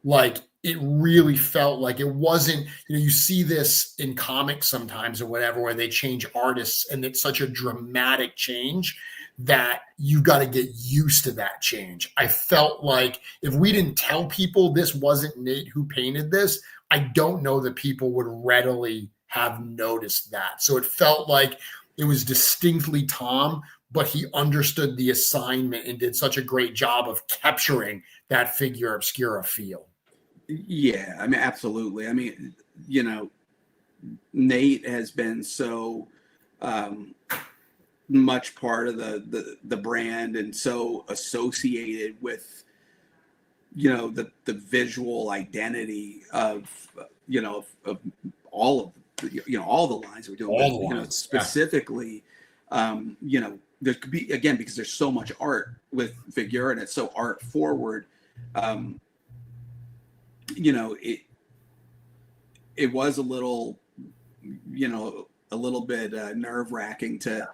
Like it really felt like it wasn't, you see this in comics sometimes or whatever, where they change artists and it's such a dramatic change that you got to get used to that change. I felt like if we didn't tell people this wasn't Nate who painted this, I don't know that people would readily have noticed that. So it felt like it was distinctly Tom, but he understood the assignment and did such a great job of capturing that Figure Obscura feel. Yeah, I mean, absolutely. I mean, Nate has been so much part of the brand and so associated with the visual identity of of all of all the lines we're doing, but, specifically there could be, again, because there's so much art with Figura and it's so art forward, it was a little bit nerve wracking to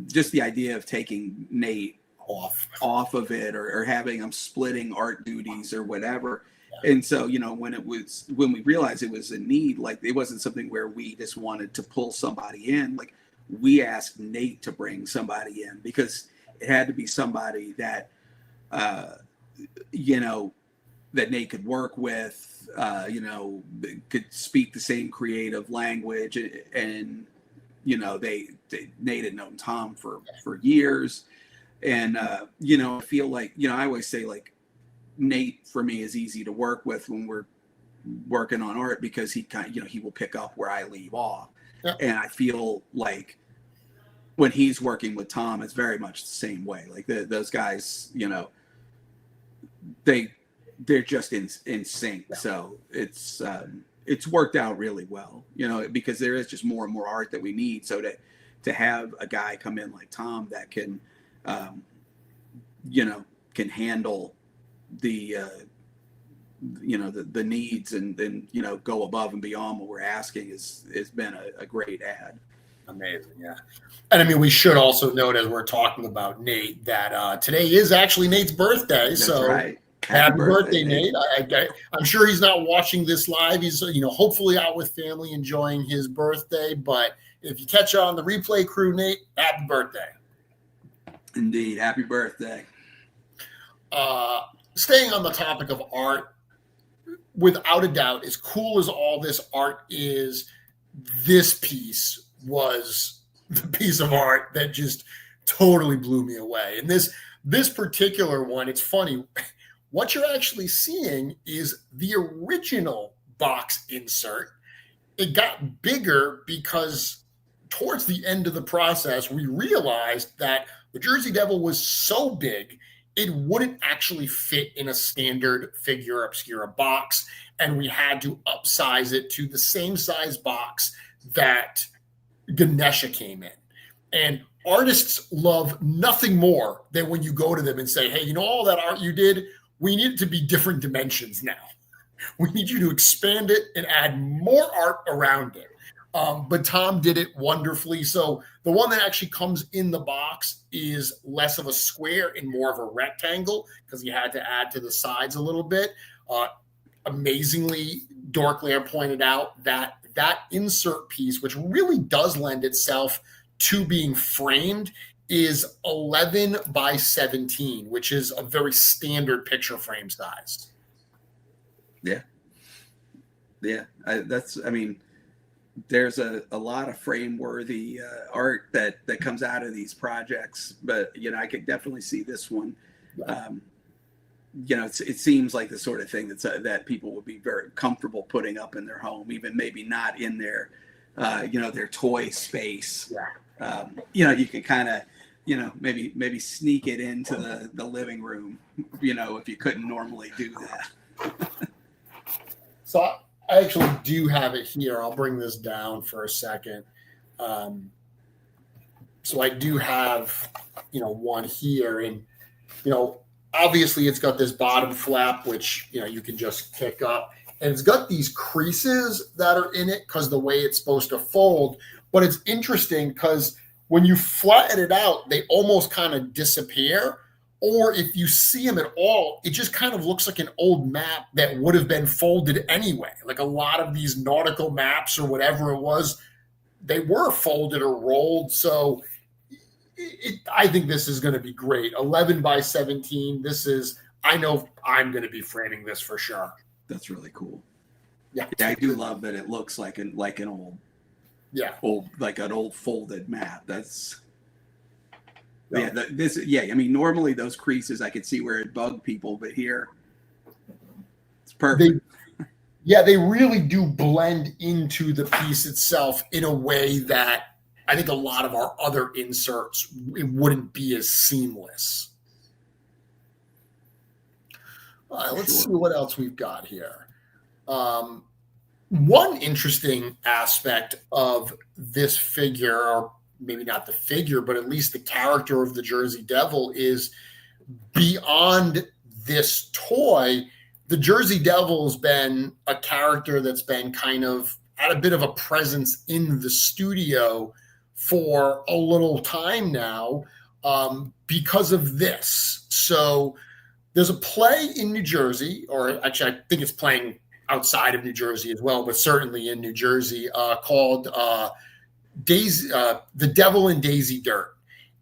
just the idea of taking Nate off of it or having him splitting art duties or whatever. Yeah. And so, when we realized it was a need, like it wasn't something where we just wanted to pull somebody in. Like we asked Nate to bring somebody in because it had to be somebody that, that Nate could work with, could speak the same creative language, and Nate had known Tom for years, and I feel like I always say like Nate for me is easy to work with when we're working on art because he he will pick up where I leave off, and I feel like when he's working with Tom, it's very much the same way. Like those guys, they're just in sync. So it's worked out really well, because there is just more and more art that we need. So to have a guy come in like Tom that can, can handle the the needs and then go above and beyond what we're asking has been a great add. Amazing, yeah. And I mean, we should also note as we're talking about Nate that today is actually Nate's birthday. That's so right. Happy birthday, Nate. I'm sure he's not watching this live. He's hopefully out with family enjoying his birthday. But if you catch on the replay crew, Nate, happy birthday. Indeed, happy birthday. Staying on the topic of art, without a doubt, as cool as all this art is, this piece was the piece of art that just totally blew me away. And this particular one, it's funny. What you're actually seeing is the original box insert. It got bigger because towards the end of the process, we realized that the Jersey Devil was so big, it wouldn't actually fit in a standard Figure Obscura box. And we had to upsize it to the same size box that Ganesha came in. And artists love nothing more than when you go to them and say, hey, all that art you did, we need it to be different dimensions now. We need you to expand it and add more art around it. But Tom did it wonderfully. So the one that actually comes in the box is less of a square and more of a rectangle because he had to add to the sides a little bit. Amazingly, Dorklair pointed out that insert piece, which really does lend itself to being framed, is 11 by 17, which is a very standard picture frame size. Yeah. There's a lot of frame-worthy art that comes out of these projects, but I could definitely see this one. It seems like the sort of thing that people would be very comfortable putting up in their home, even maybe not in their their toy space. You can kind of maybe sneak it into the living room, if you couldn't normally do that. So I actually do have it here. I'll bring this down for a second. So I do have, one here, and, obviously it's got this bottom flap, which, you can just kick up, and it's got these creases that are in it because the way it's supposed to fold. But it's interesting because when you flatten it out, they almost kind of disappear. Or if you see them at all, it just kind of looks like an old map that would have been folded anyway. Like a lot of these nautical maps or whatever it was, they were folded or rolled. So I think this is going to be great. 11 by 17. I know I'm going to be framing this for sure. That's really cool. Yeah, I do love that it looks like an old folded map. That's normally those creases I could see where it bugged people, but here it's perfect. They really do blend into the piece itself in a way that I think a lot of our other inserts, it wouldn't be as seamless. All right, let's see what else we've got here. One interesting aspect of this figure, or maybe not the figure, but at least the character of the Jersey Devil, is beyond this toy. The Jersey Devil's been a character that's been kind of had a bit of a presence in the studio for a little time now because of this. So there's a play in New Jersey, or actually I think it's playing outside of New Jersey as well, but certainly in New Jersey, called The Devil in Daisy Dirt.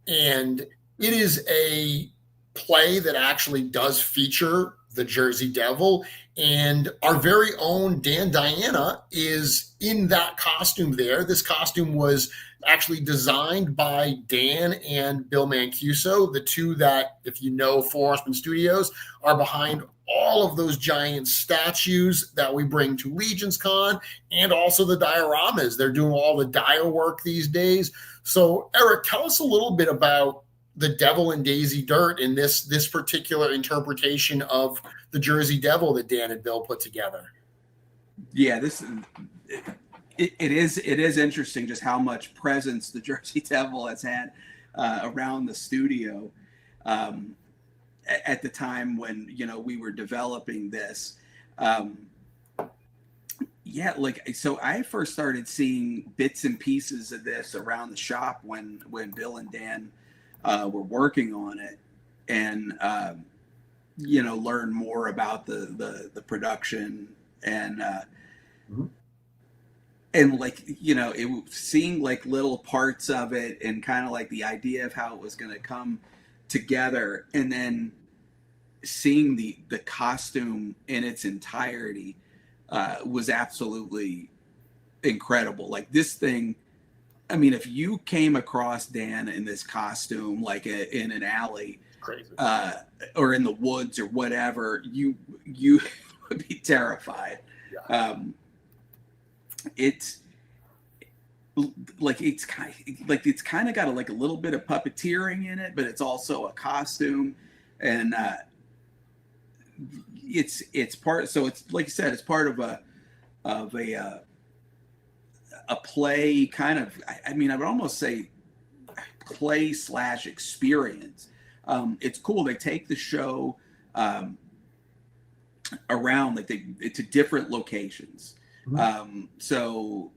And it is a play that actually does feature the Jersey Devil, and our very own Dan Diana is in that costume there. This costume was actually designed by Dan and Bill Mancuso, the two that, if you know Four Horsemen Studios, are behind all of those giant statues that we bring to Legion's Con, and also the dioramas. They're doing all the dia work these days. So, Eric, tell us a little bit about the Devil in Daisy Dirt in this particular interpretation of the Jersey Devil that Dan and Bill put together. Yeah, it is interesting just how much presence the Jersey Devil has had around the studio at the time when we were developing this. Yeah, like so I first started seeing bits and pieces of this around the shop when Bill and Dan were working on it, and learn more about the production and and like seeing like little parts of it and kind of like the idea of how it was going to come together, and then seeing the costume in its entirety was absolutely incredible. Like this thing, I mean, if you came across Dan in this costume like in an alley, crazy, or in the woods or whatever, you would be terrified. Yeah. It's kind of got a little bit of puppeteering in it, but it's also a costume, and it's part. So it's like you said, it's part of a play kind of. I mean, I would almost say play / experience. It's cool. They take the show around to different locations. So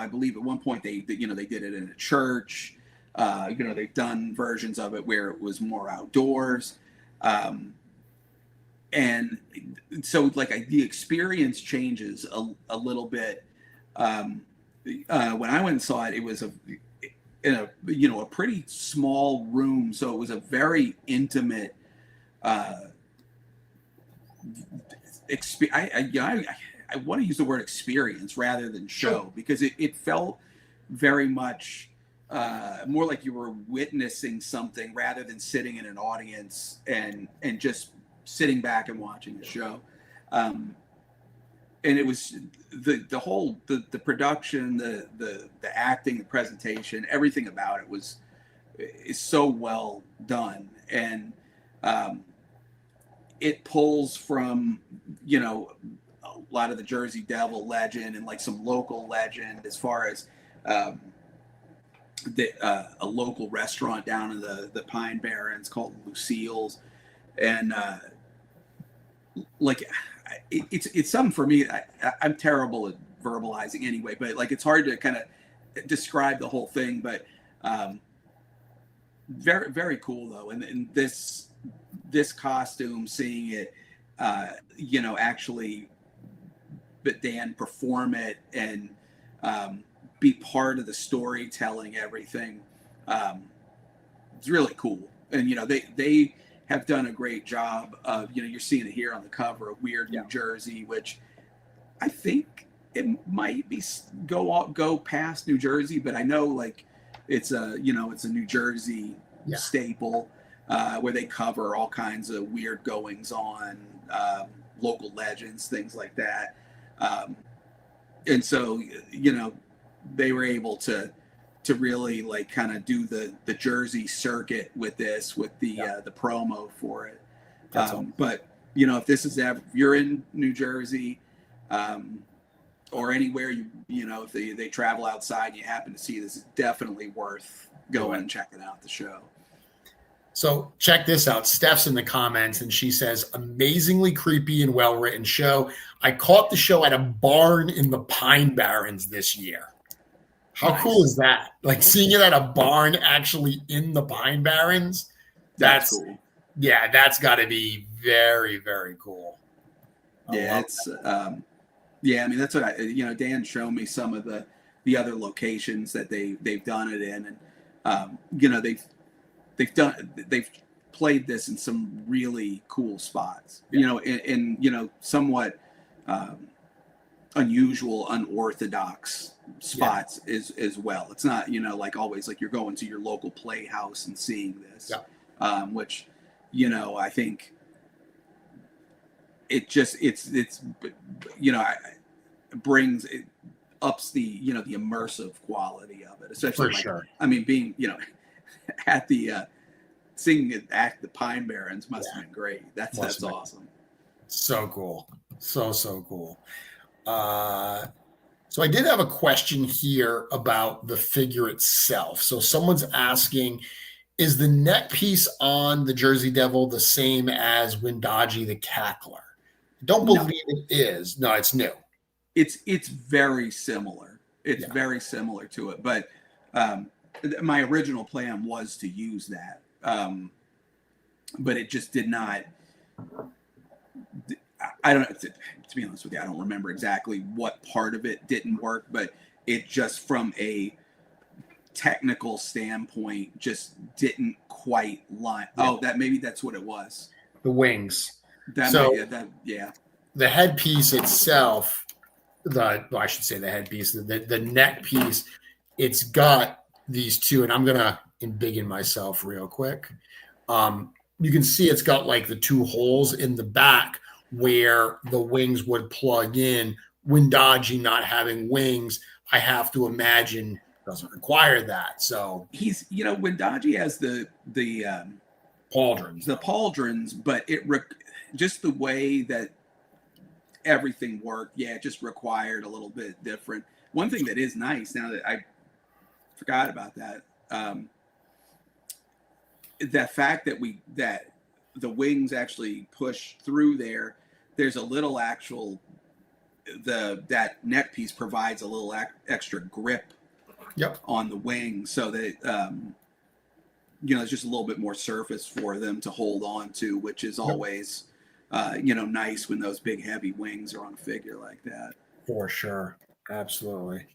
I believe at one point they did it in a church. They've done versions of it where it was more outdoors. And so the experience changes a little bit. When I went and saw it, it was in a pretty small room, so it was a very intimate experience. I want to use the word experience rather than show, because it felt very much more like you were witnessing something rather than sitting in an audience and just sitting back and watching the show. And it was the whole the production, the acting, the presentation, everything about it is so well done, and it pulls from a lot of the Jersey Devil legend and like some local legend as far as a local restaurant down in the Pine Barrens called Lucille's, and it's something for me. I'm terrible at verbalizing anyway, but it's hard to kind of describe the whole thing. But very, very cool though, and this costume, seeing it, actually, but Dan perform it and be part of the storytelling, everything. It's really cool, and they have done a great job of, you're seeing it here on the cover of Weird New Jersey, which I think it might be go past New Jersey, but I know it's a New Jersey staple where they cover all kinds of weird goings on, local legends, things like that. And so, they were able to really kind of do the Jersey circuit with this, with the promo for it. But if this is if you're in New Jersey, or anywhere if they travel outside and you happen to see this, it's definitely worth going and checking out the show. So check this out. Steph's in the comments and she says, amazingly creepy and well-written show. I caught the show at a barn in the Pine Barrens this year. How cool is that? Seeing it at a barn actually in the Pine Barrens. That's cool. Yeah, that's got to be very, very cool. It's I mean, that's what Dan showed me some of the other locations that they've done it in, and they've played this in some really cool spots, in somewhat unusual, unorthodox spots as well. It's not always you're going to your local playhouse and seeing this, which I think it brings, it ups the the immersive quality of it, especially I mean, being at the seeing it at the Pine Barrens must have been great. That's awesome. So cool. So cool. So I did have a question here about the figure itself. So someone's asking, is the neck piece on the Jersey Devil the same as Windaji the Cackler? I don't No, believe it is. No, it's new. it's very similar. It's Yeah. very similar to it, but um, my original plan was to use that, but it just did not. I don't know. To be honest with you, I don't remember exactly what part of it didn't work, but it just from a technical standpoint just didn't quite line. Yeah. Oh, that maybe that's what it was. The wings. That So might, yeah. the headpiece itself, I should say the headpiece, the neck piece, it's got these two, and I'm gonna embiggen myself real quick. You can see it's got like the two holes in the back where the wings would plug in. Windaji not having wings, I have to imagine doesn't require that. So He's, Windaji has pauldrons, the pauldrons, but just the way that everything worked, yeah, it just required a little bit different. One thing that is nice, now that I forgot about that, the fact that the wings actually push through there. There's a little actual that neck piece provides a little extra grip. Yep. On the wings, so that it's just a little bit more surface for them to hold on to, which is always nice when those big heavy wings are on a figure like that. For sure. Absolutely.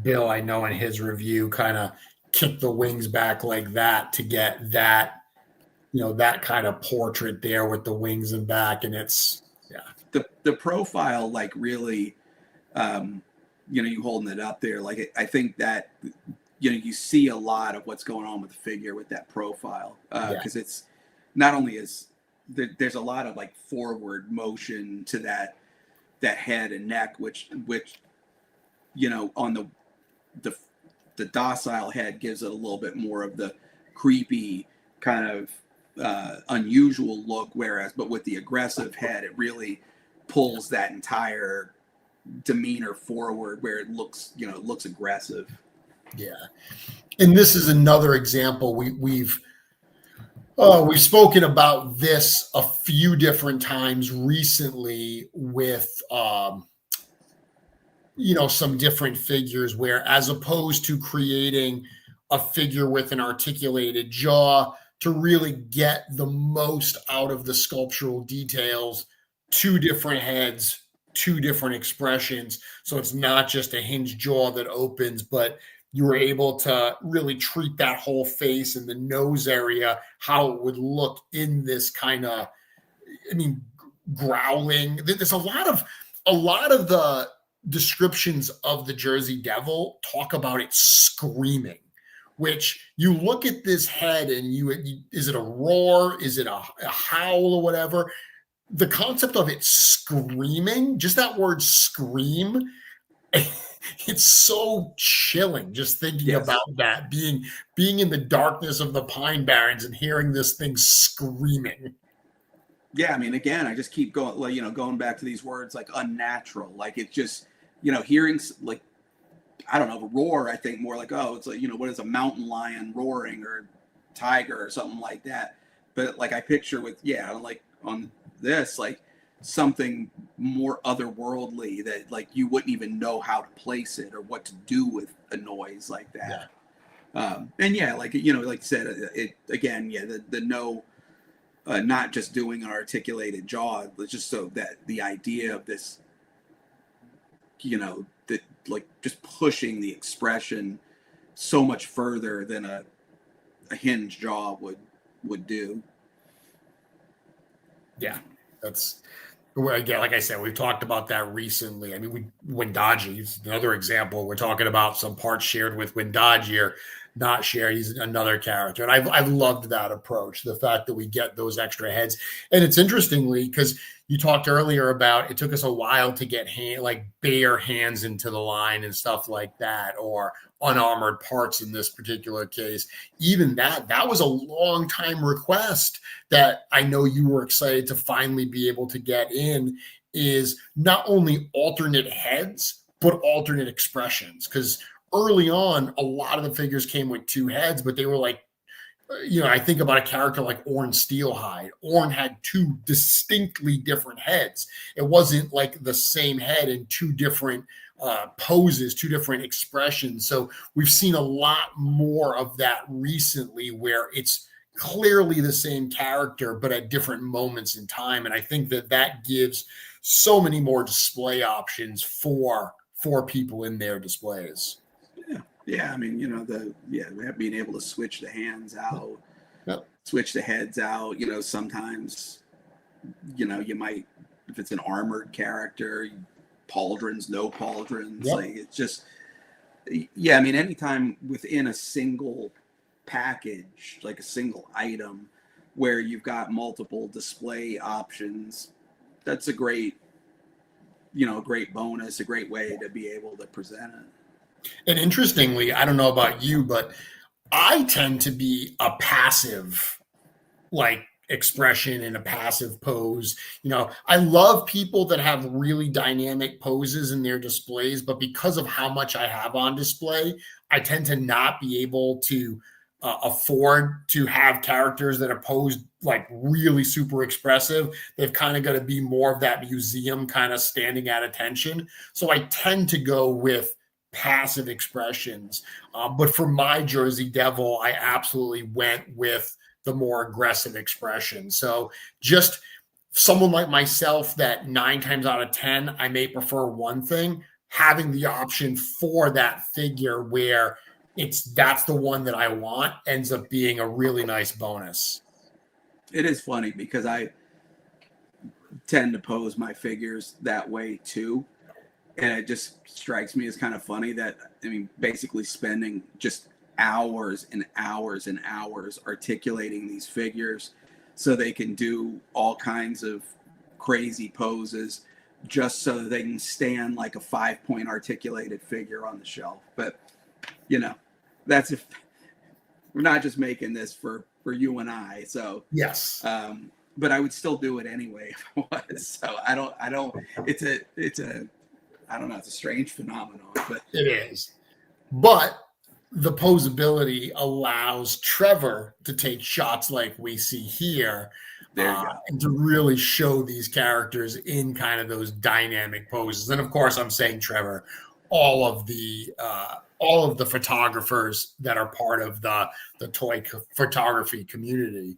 Bill, I know in his review kind of kicked the wings back like that to get that, that kind of portrait there with the wings and back. And it's, yeah. The profile, like really, you holding it up there, like I think that, you see a lot of what's going on with the figure with that profile, because it's not only is there's a lot of like forward motion to that head and neck, which on the docile head gives it a little bit more of the creepy kind of unusual look, but with the aggressive head, it really pulls that entire demeanor forward where it looks aggressive. Yeah. And this is another example. We've spoken about this a few different times recently with some different figures where, as opposed to creating a figure with an articulated jaw to really get the most out of the sculptural details, two different heads, two different expressions. So it's not just a hinged jaw that opens, but you were able to really treat that whole face and the nose area, how it would look in this kind of, growling. There's a lot of the descriptions of the Jersey Devil talk about it screaming, which you look at this head and is it a roar? Is it a howl or whatever? The concept of it screaming, just that word scream, it's so chilling just thinking about that, being in the darkness of the Pine Barrens and hearing this thing screaming. Yeah, again, I just keep going, going back to these words like unnatural. Like it's just, hearing like, I don't know, roar, I think more like, oh, it's like, what is a mountain lion roaring or tiger or something like that. But like I picture with, like on this, like something more otherworldly that like you wouldn't even know how to place it or what to do with a noise like that. And like like you said, it again, the no, not just doing an articulated jaw, but just so that the idea of this, that like just pushing the expression so much further than a hinged jaw would do. Yeah, that's, again, like I said, we've talked about that recently. Windaji is another example. We're talking about some parts shared with Windaji or not shared. He's another character. And I've loved that approach, the fact that we get those extra heads. And it's interestingly, because you talked earlier about it took us a while to get bare hands into the line and stuff like that, or unarmored parts in this particular case. Even that was a long time request that I know you were excited to finally be able to get in, is not only alternate heads, but alternate expressions. Because early on, a lot of the figures came with two heads, but they were like, I think about a character like Orn Steelhide. Orn had two distinctly different heads. It wasn't like the same head in two different poses, two different expressions. So we've seen a lot more of that recently, where it's clearly the same character, but at different moments in time. And I think that gives so many more display options for people in their displays. Yeah, I mean, being able to switch the hands out, switch the heads out. Sometimes, you might, if it's an armored character, pauldrons, no pauldrons. Yep. Like, it's just, I mean, anytime within a single package, like a single item, where you've got multiple display options, that's a great bonus, a great way to be able to present it. And interestingly, I don't know about you, but I tend to be a passive expression in a passive pose. I love people that have really dynamic poses in their displays, but because of how much I have on display, I tend to not be able to afford to have characters that are posed like really super expressive. They've kind of got to be more of that museum kind of standing at attention. So I tend to go with passive expressions. But for my Jersey Devil, I absolutely went with the more aggressive expression. So just someone like myself that 9 times out of 10, I may prefer one thing, having the option for that figure where that's the one that I want ends up being a really nice bonus. It is funny because I tend to pose my figures that way too. And it just strikes me as kind of funny that, basically spending just hours and hours and hours articulating these figures so they can do all kinds of crazy poses just so that they can stand like a 5-point articulated figure on the shelf. But, that's if we're not just making this for you and I. So, yes. But I would still do it anyway if I was. So I don't, it's a, I don't know, it's a strange phenomenon, but it is. But the posability allows Trevor to take shots like we see here, and to really show these characters in kind of those dynamic poses. And of course, I'm saying Trevor, all of the photographers that are part of the toy photography community.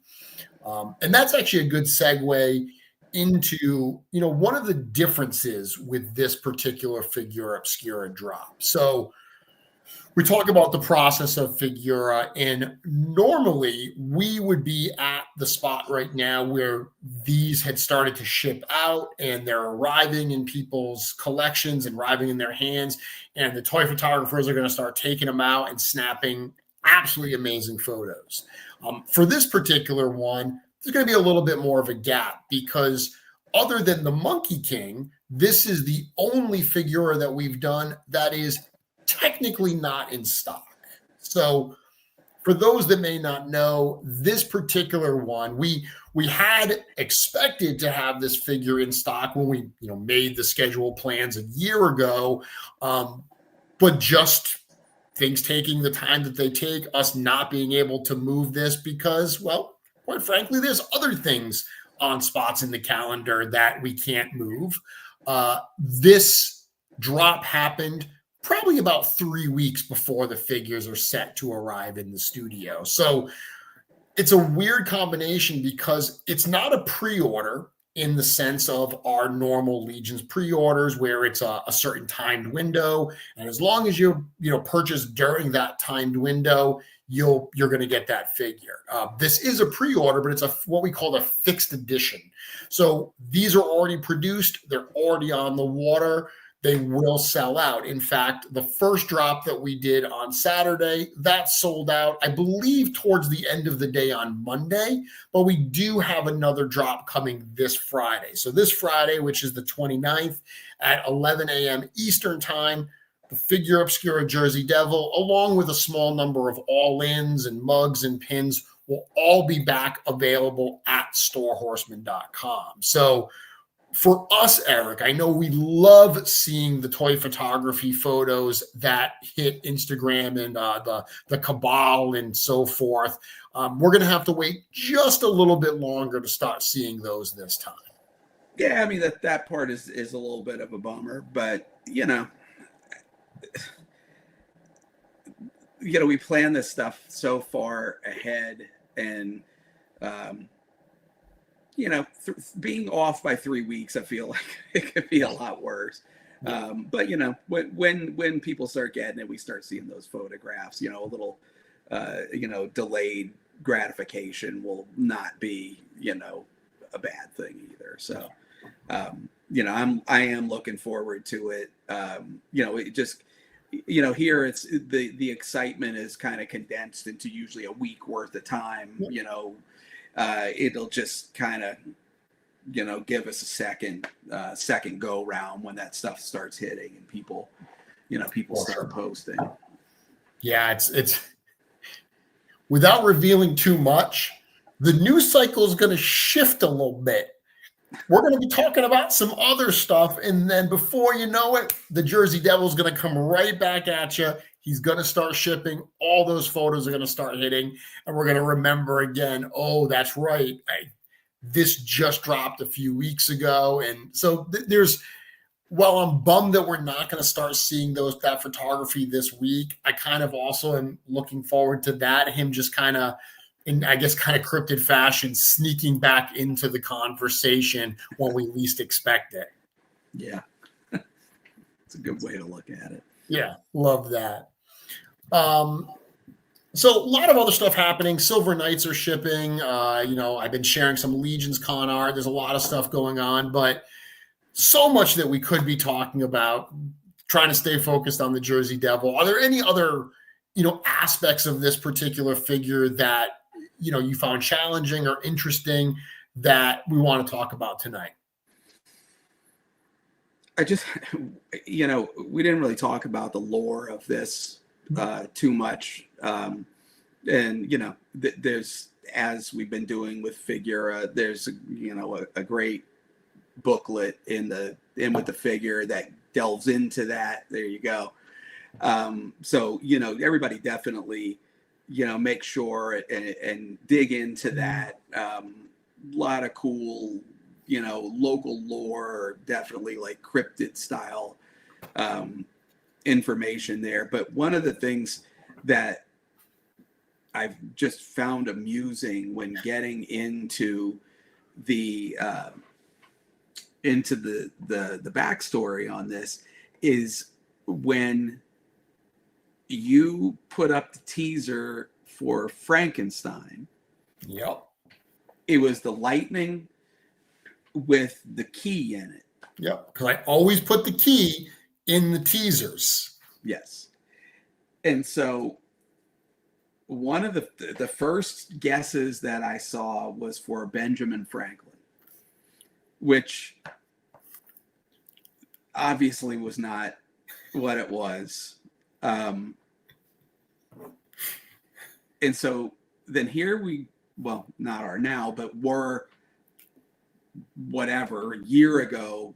And that's actually a good segue into, one of the differences with this particular Figura Obscura drop. So we talk about the process of Figura, and normally we would be at the spot right now where these had started to ship out and they're arriving in people's collections and arriving in their hands, and the toy photographers are going to start taking them out and snapping absolutely amazing photos. For this particular one, there's going to be a little bit more of a gap because other than the Monkey King, this is the only Figura that we've done that is technically not in stock. So for those that may not know, this particular one, we had expected to have this figure in stock when we made the schedule plans a year ago, but just things taking the time that they take, us not being able to move this because, well, quite frankly, there's other things on spots in the calendar that we can't move. This drop happened probably about 3 weeks before the figures are set to arrive in the studio. So it's a weird combination because it's not a pre-order in the sense of our normal Legions pre-orders where it's a certain timed window. And as long as you purchase during that timed window, you're going to get that figure. This is a pre-order, but it's what we call a fixed edition. So these are already produced. They're already on the water. They will sell out. In fact, the first drop that we did on Saturday, that sold out, I believe, towards the end of the day on Monday. But we do have another drop coming this Friday. So this Friday, which is the 29th at 11 a.m. Eastern time, the Figure Obscura Jersey Devil, along with a small number of all-ins and mugs and pins, will all be back available at storehorseman.com. So for us, Eric, I know we love seeing the toy photography photos that hit Instagram and the cabal and so forth. We're going to have to wait just a little bit longer to start seeing those this time. Yeah, I mean that part is a little bit of a bummer, but we plan this stuff so far ahead, and being off by 3 weeks, I feel like it could be a lot worse. But when people start getting it, we start seeing those photographs. A little delayed gratification will not be a bad thing either. So I am looking forward to it. It just here it's the excitement is kind of condensed into usually a week worth of time. It'll just kind of give us a second go round when that stuff starts hitting and people start posting. Yeah, it's without revealing too much, the news cycle is going to shift a little bit. We're going to be talking about some other stuff, and then before you know it, the Jersey Devil is going to come right back at you. He's going to start shipping. All those photos are going to start hitting, and we're going to remember again, oh, that's right. This just dropped a few weeks ago. And so while I'm bummed that we're not going to start seeing that photography this week, I kind of also am looking forward to that, him just kind of, in I guess kind of cryptid fashion, sneaking back into the conversation when we least expect it. Yeah. It's a good way to look at it. Yeah, love that. So a lot of other stuff happening. Silver Knights are shipping. I've been sharing some Legions con art. There's a lot of stuff going on, but so much that we could be talking about, trying to stay focused on the Jersey Devil. Are there any other, aspects of this particular figure that, you found challenging or interesting that we want to talk about tonight? I just, we didn't really talk about the lore of this too much. There's, as we've been doing with Figura, there's, a great booklet in with the figure that delves into that. There you go. So, everybody definitely, make sure and dig into that. A lot of cool, local lore, definitely like cryptid style information there. But one of the things that I've just found amusing when getting into the backstory on this is when you put up the teaser for Frankenstein. Yep. It was the lightning with the key in it. Yep. Because I always put the key in the teasers. Yes. And so one of the first guesses that I saw was for Benjamin Franklin, which obviously was not what it was. And so then here not are now, but were whatever, a year ago,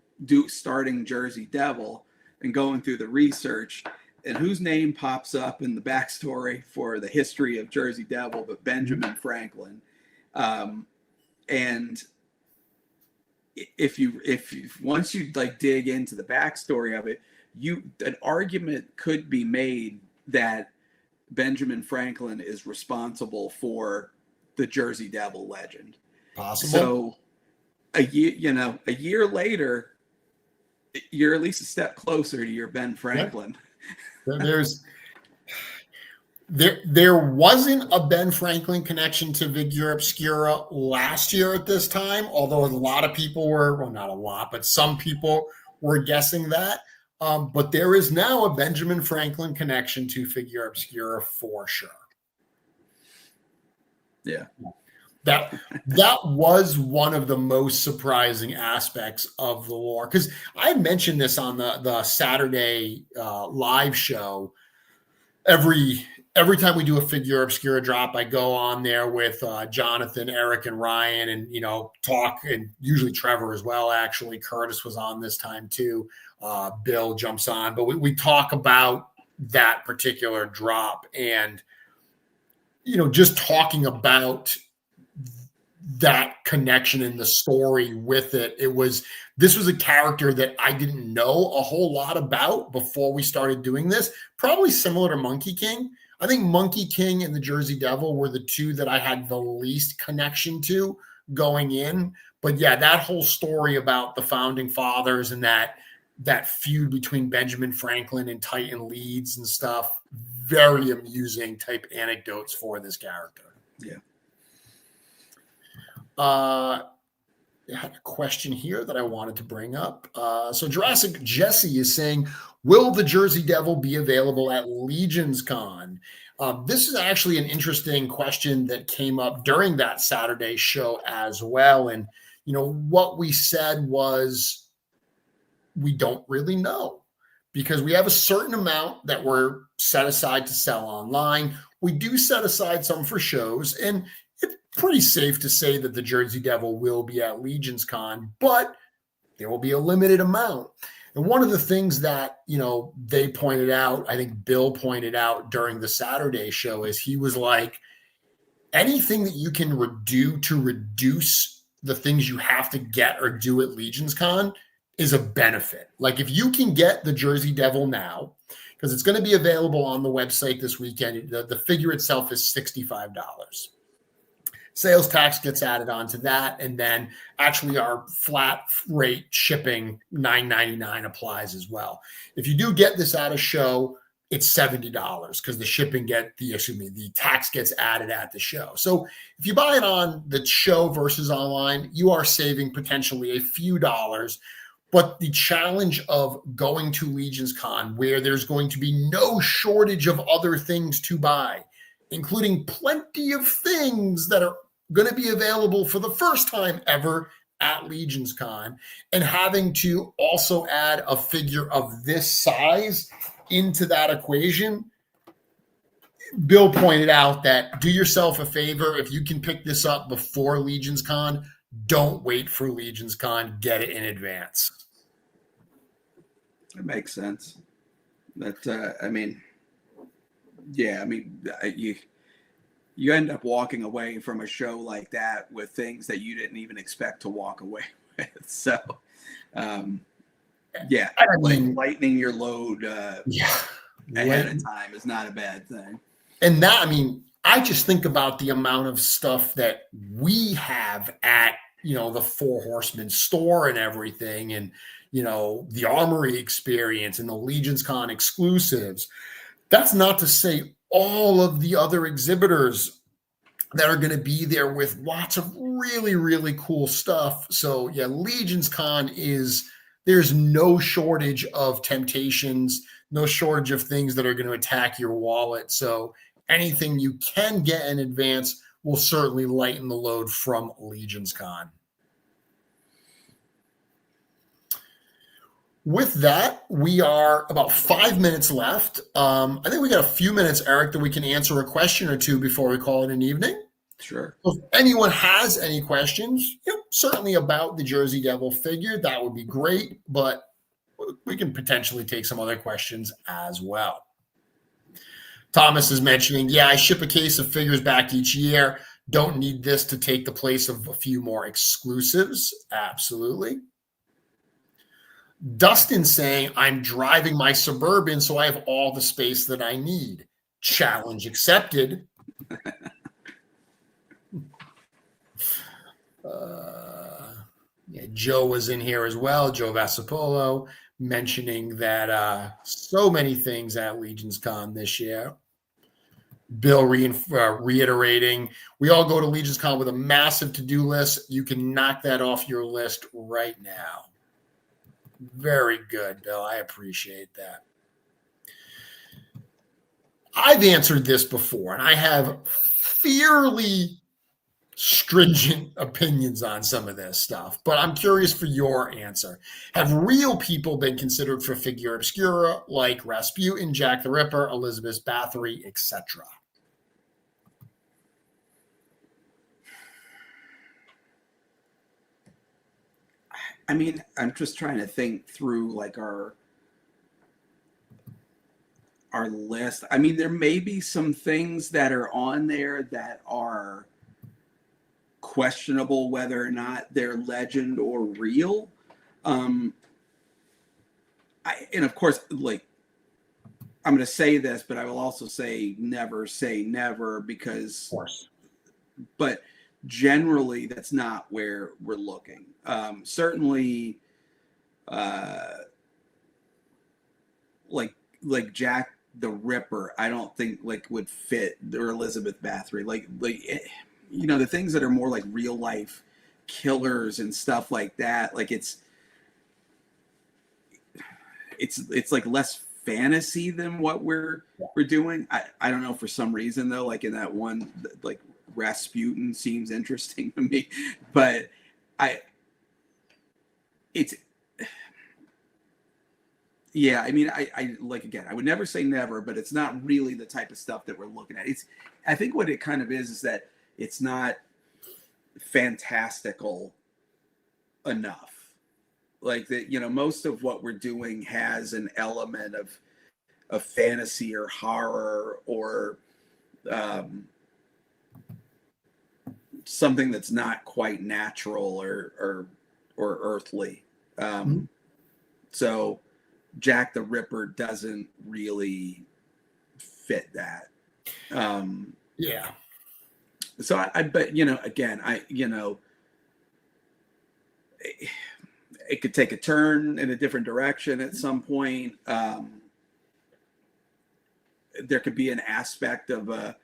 starting Jersey Devil and going through the research, and whose name pops up in the backstory for the history of Jersey Devil, but Benjamin Franklin. And if once you dig into the backstory of it, an argument could be made that Benjamin Franklin is responsible for the Jersey Devil legend. Possible. So a year later, you're at least a step closer to your Ben Franklin. Yep. There wasn't a Ben Franklin connection to Figure Obscura last year at this time, although a lot of people not a lot, but some people were guessing that. But there is now a Benjamin Franklin connection to Figure Obscura for sure. Yeah. That was one of the most surprising aspects of the lore, because I mentioned this on the Saturday live show. Every every time we do a Figure Obscura drop, I go on there with Jonathan, Eric, and Ryan, and talk, and usually Trevor as well. Actually, Curtis was on this time too. Bill jumps on, but we talk about that particular drop, and just talking about that connection and the story with it. This was a character that I didn't know a whole lot about before we started doing this. Probably similar to Monkey King. I think Monkey King and the Jersey Devil were the two that I had the least connection to going in. But yeah, that whole story about the founding fathers and that feud between Benjamin Franklin and Titan Leeds and stuff, very amusing type anecdotes for this character. Yeah. I had a question here that I wanted to bring up. So Jurassic Jesse is saying, will the Jersey Devil be available at Legions Con? This is actually an interesting question that came up during that Saturday show as well. And, what we said was we don't really know because we have a certain amount that we're set aside to sell online. We do set aside some for shows, and it's pretty safe to say that the Jersey Devil will be at Legions Con, but there will be a limited amount. And one of the things that, they pointed out, I think Bill pointed out during the Saturday show, is he was like, anything that you can reduce the things you have to get or do at Legions Con is a benefit. Like if you can get the Jersey Devil now, because it's going to be available on the website this weekend, the figure itself is $65. Sales tax gets added onto that, and then actually our flat rate shipping $9.99 applies as well. If you do get this at a show, it's $70 because the tax gets added at the show. So if you buy it on the show versus online, you are saving potentially a few dollars. But the challenge of going to Legions Con, where there's going to be no shortage of other things to buy, including plenty of things that are going to be available for the first time ever at Legions Con, and having to also add a figure of this size into that equation. Bill pointed out that do yourself a favor. If you can pick this up before Legions Con, don't wait for Legions Con, get it in advance. It makes sense. You end up walking away from a show like that with things that you didn't even expect to walk away with. So, lightening your load ahead of time is not a bad thing. And that, I just think about the amount of stuff that we have at, the Four Horsemen store and everything, and, the Armory experience and the Legions Con exclusives. That's not to say all of the other exhibitors that are going to be there with lots of really, really cool stuff. So yeah, Legions Con there's no shortage of temptations, no shortage of things that are going to attack your wallet. So anything you can get in advance will certainly lighten the load from Legions Con. With that, we are about 5 minutes left. I think we got a few minutes, Eric, that we can answer a question or two before we call it an evening. Sure. So if anyone has any questions, certainly about the Jersey Devil figure, that would be great, but we can potentially take some other questions as well. Thomas is mentioning, I ship a case of figures back each year. Don't need this to take the place of a few more exclusives. Absolutely. Dustin saying, I'm driving my Suburban, so I have all the space that I need. Challenge accepted. Joe was in here as well. Joe Vassapolo mentioning that so many things at Legions Con this year. Bill reiterating, we all go to Legions Con with a massive to-do list. You can knock that off your list right now. Very good, Bill. I appreciate that. I've answered this before, and I have fairly stringent opinions on some of this stuff, but I'm curious for your answer. Have real people been considered for Figure Obscura, like Rasputin, Jack the Ripper, Elizabeth Bathory, etc.? I mean, I'm just trying to think through like our list. I mean, there may be some things that are on there that are questionable whether or not they're legend or real. And of course, like, I'm going to say this, but I will also say never, because, Of course. but generally that's not where we're looking. Certainly, like Jack the Ripper, I don't think like would fit, or Elizabeth Bathory, like the things that are more like real life killers and stuff like that. Like it's like less fantasy than what we're doing. I don't know, for some reason though, like in that one, like Rasputin seems interesting to me, but yeah, I mean, I like, again, I would never say never, but it's not really the type of stuff that we're looking at. I think what it kind of is that it's not fantastical enough. Like that, most of what we're doing has an element of fantasy or horror, or something that's not quite natural or earthly. So Jack the Ripper doesn't really fit that. Yeah. So I bet, again, it could take a turn in a different direction at some point. There could be an aspect of a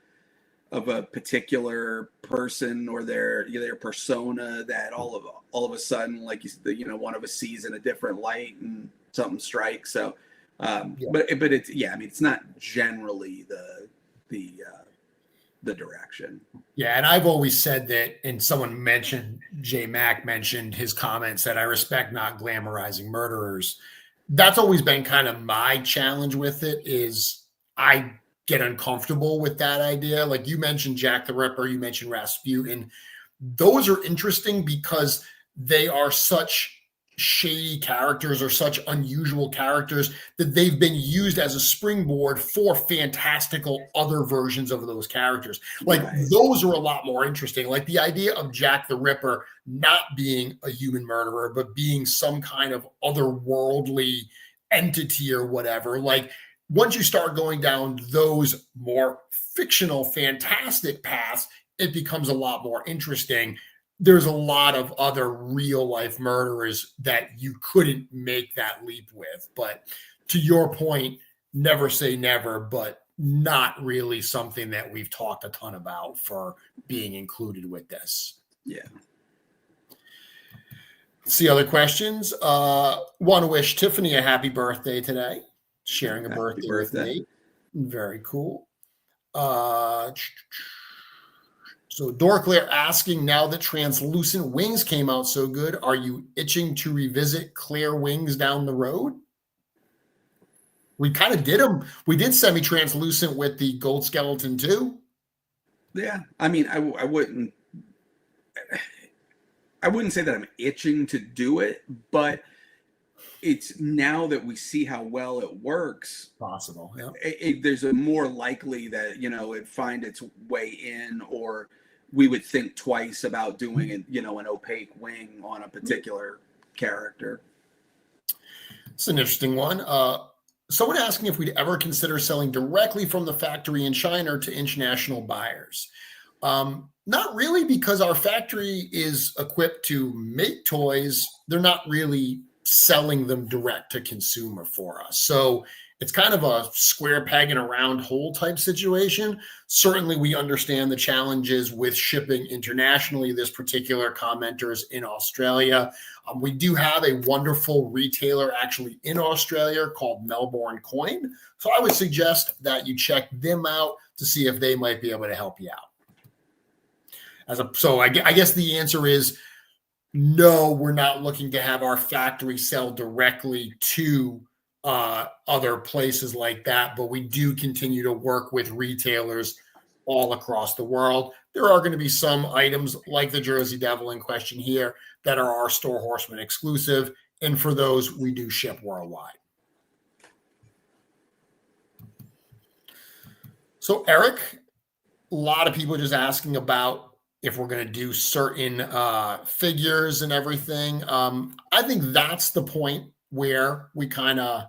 particular person or their persona that all of a sudden, like one of us sees in a different light and something strikes. So, but it's, I mean, it's not generally the direction. Yeah, and I've always said that, and someone mentioned, J Mac mentioned his comments that I respect not glamorizing murderers. That's always been kind of my challenge with it, is I get uncomfortable with that idea. Like you mentioned Jack the Ripper, you mentioned Rasputin. Those are interesting because they are such shady characters, or such unusual characters, that they've been used as a springboard for fantastical other versions of those characters. Like those are a lot more interesting. Like the idea of Jack the Ripper not being a human murderer, but being some kind of otherworldly entity or whatever. Like once you start going down those more fictional, fantastic paths, it becomes a lot more interesting. There's a lot of other real life murderers that you couldn't make that leap with. But to your point, never say never, but not really something that we've talked a ton about for being included with this. Yeah. See other questions. Want to wish Tiffany a happy birthday today. Sharing a birthday with me. Very cool. So Dorclair asking, now that Translucent Wings came out so good, are you itching to revisit Clear Wings down the road? We kind of did them. We did semi-translucent with the Gold Skeleton too. Yeah, I mean, I wouldn't say that I'm itching to do it, but it's, now that we see how well it works, possible. Yeah. There's a more likely that it find its way in, or we would think twice about doing an opaque wing on a particular character. It's an interesting one. Someone asking if we'd ever consider selling directly from the factory in China to international buyers. Not really, because our factory is equipped to make toys. They're not really selling them direct to consumer for us. So it's kind of a square peg in a round hole type situation. Certainly, we understand the challenges with shipping internationally. This particular commenter is in Australia. We do have a wonderful retailer actually in Australia called Melbourne Coin. So I would suggest that you check them out to see if they might be able to help you out. So I guess the answer is no, we're not looking to have our factory sell directly to other places like that, but we do continue to work with retailers all across the world. There are going to be some items like the Jersey Devil in question here that are our Store Horseman exclusive, and for those, we do ship worldwide. So, Eric, a lot of people just asking about if we're going to do certain figures and everything. I think that's the point where we kind of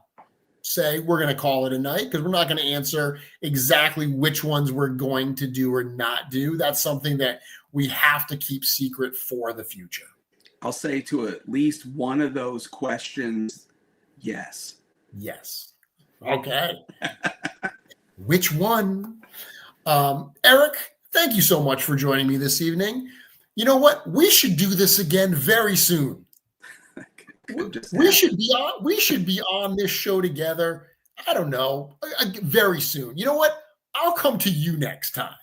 say we're going to call it a night, because we're not going to answer exactly which ones we're going to do or not do. That's something that we have to keep secret for the future. I'll say to at least one of those questions, yes. Yes. Okay. Which one? Eric, thank you so much for joining me this evening. You know what? We should do this again very soon. We should be on this show together. I don't know, very soon. You know what? I'll come to you next time.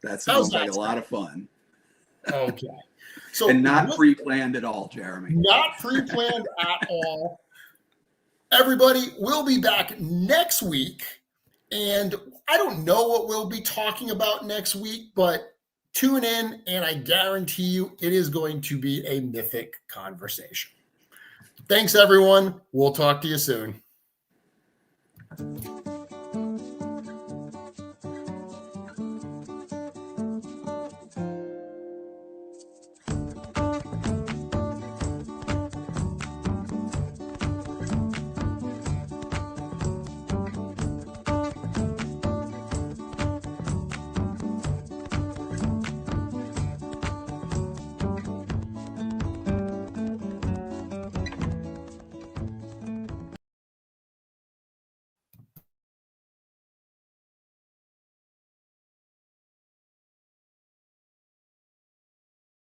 That sounds like a lot of fun. Okay. So and not pre-planned at all, Jeremy. Not pre-planned at all. Everybody, we'll be back next week. And I don't know what we'll be talking about next week, but tune in and I guarantee you it is going to be a mythic conversation. Thanks, everyone. We'll talk to you soon.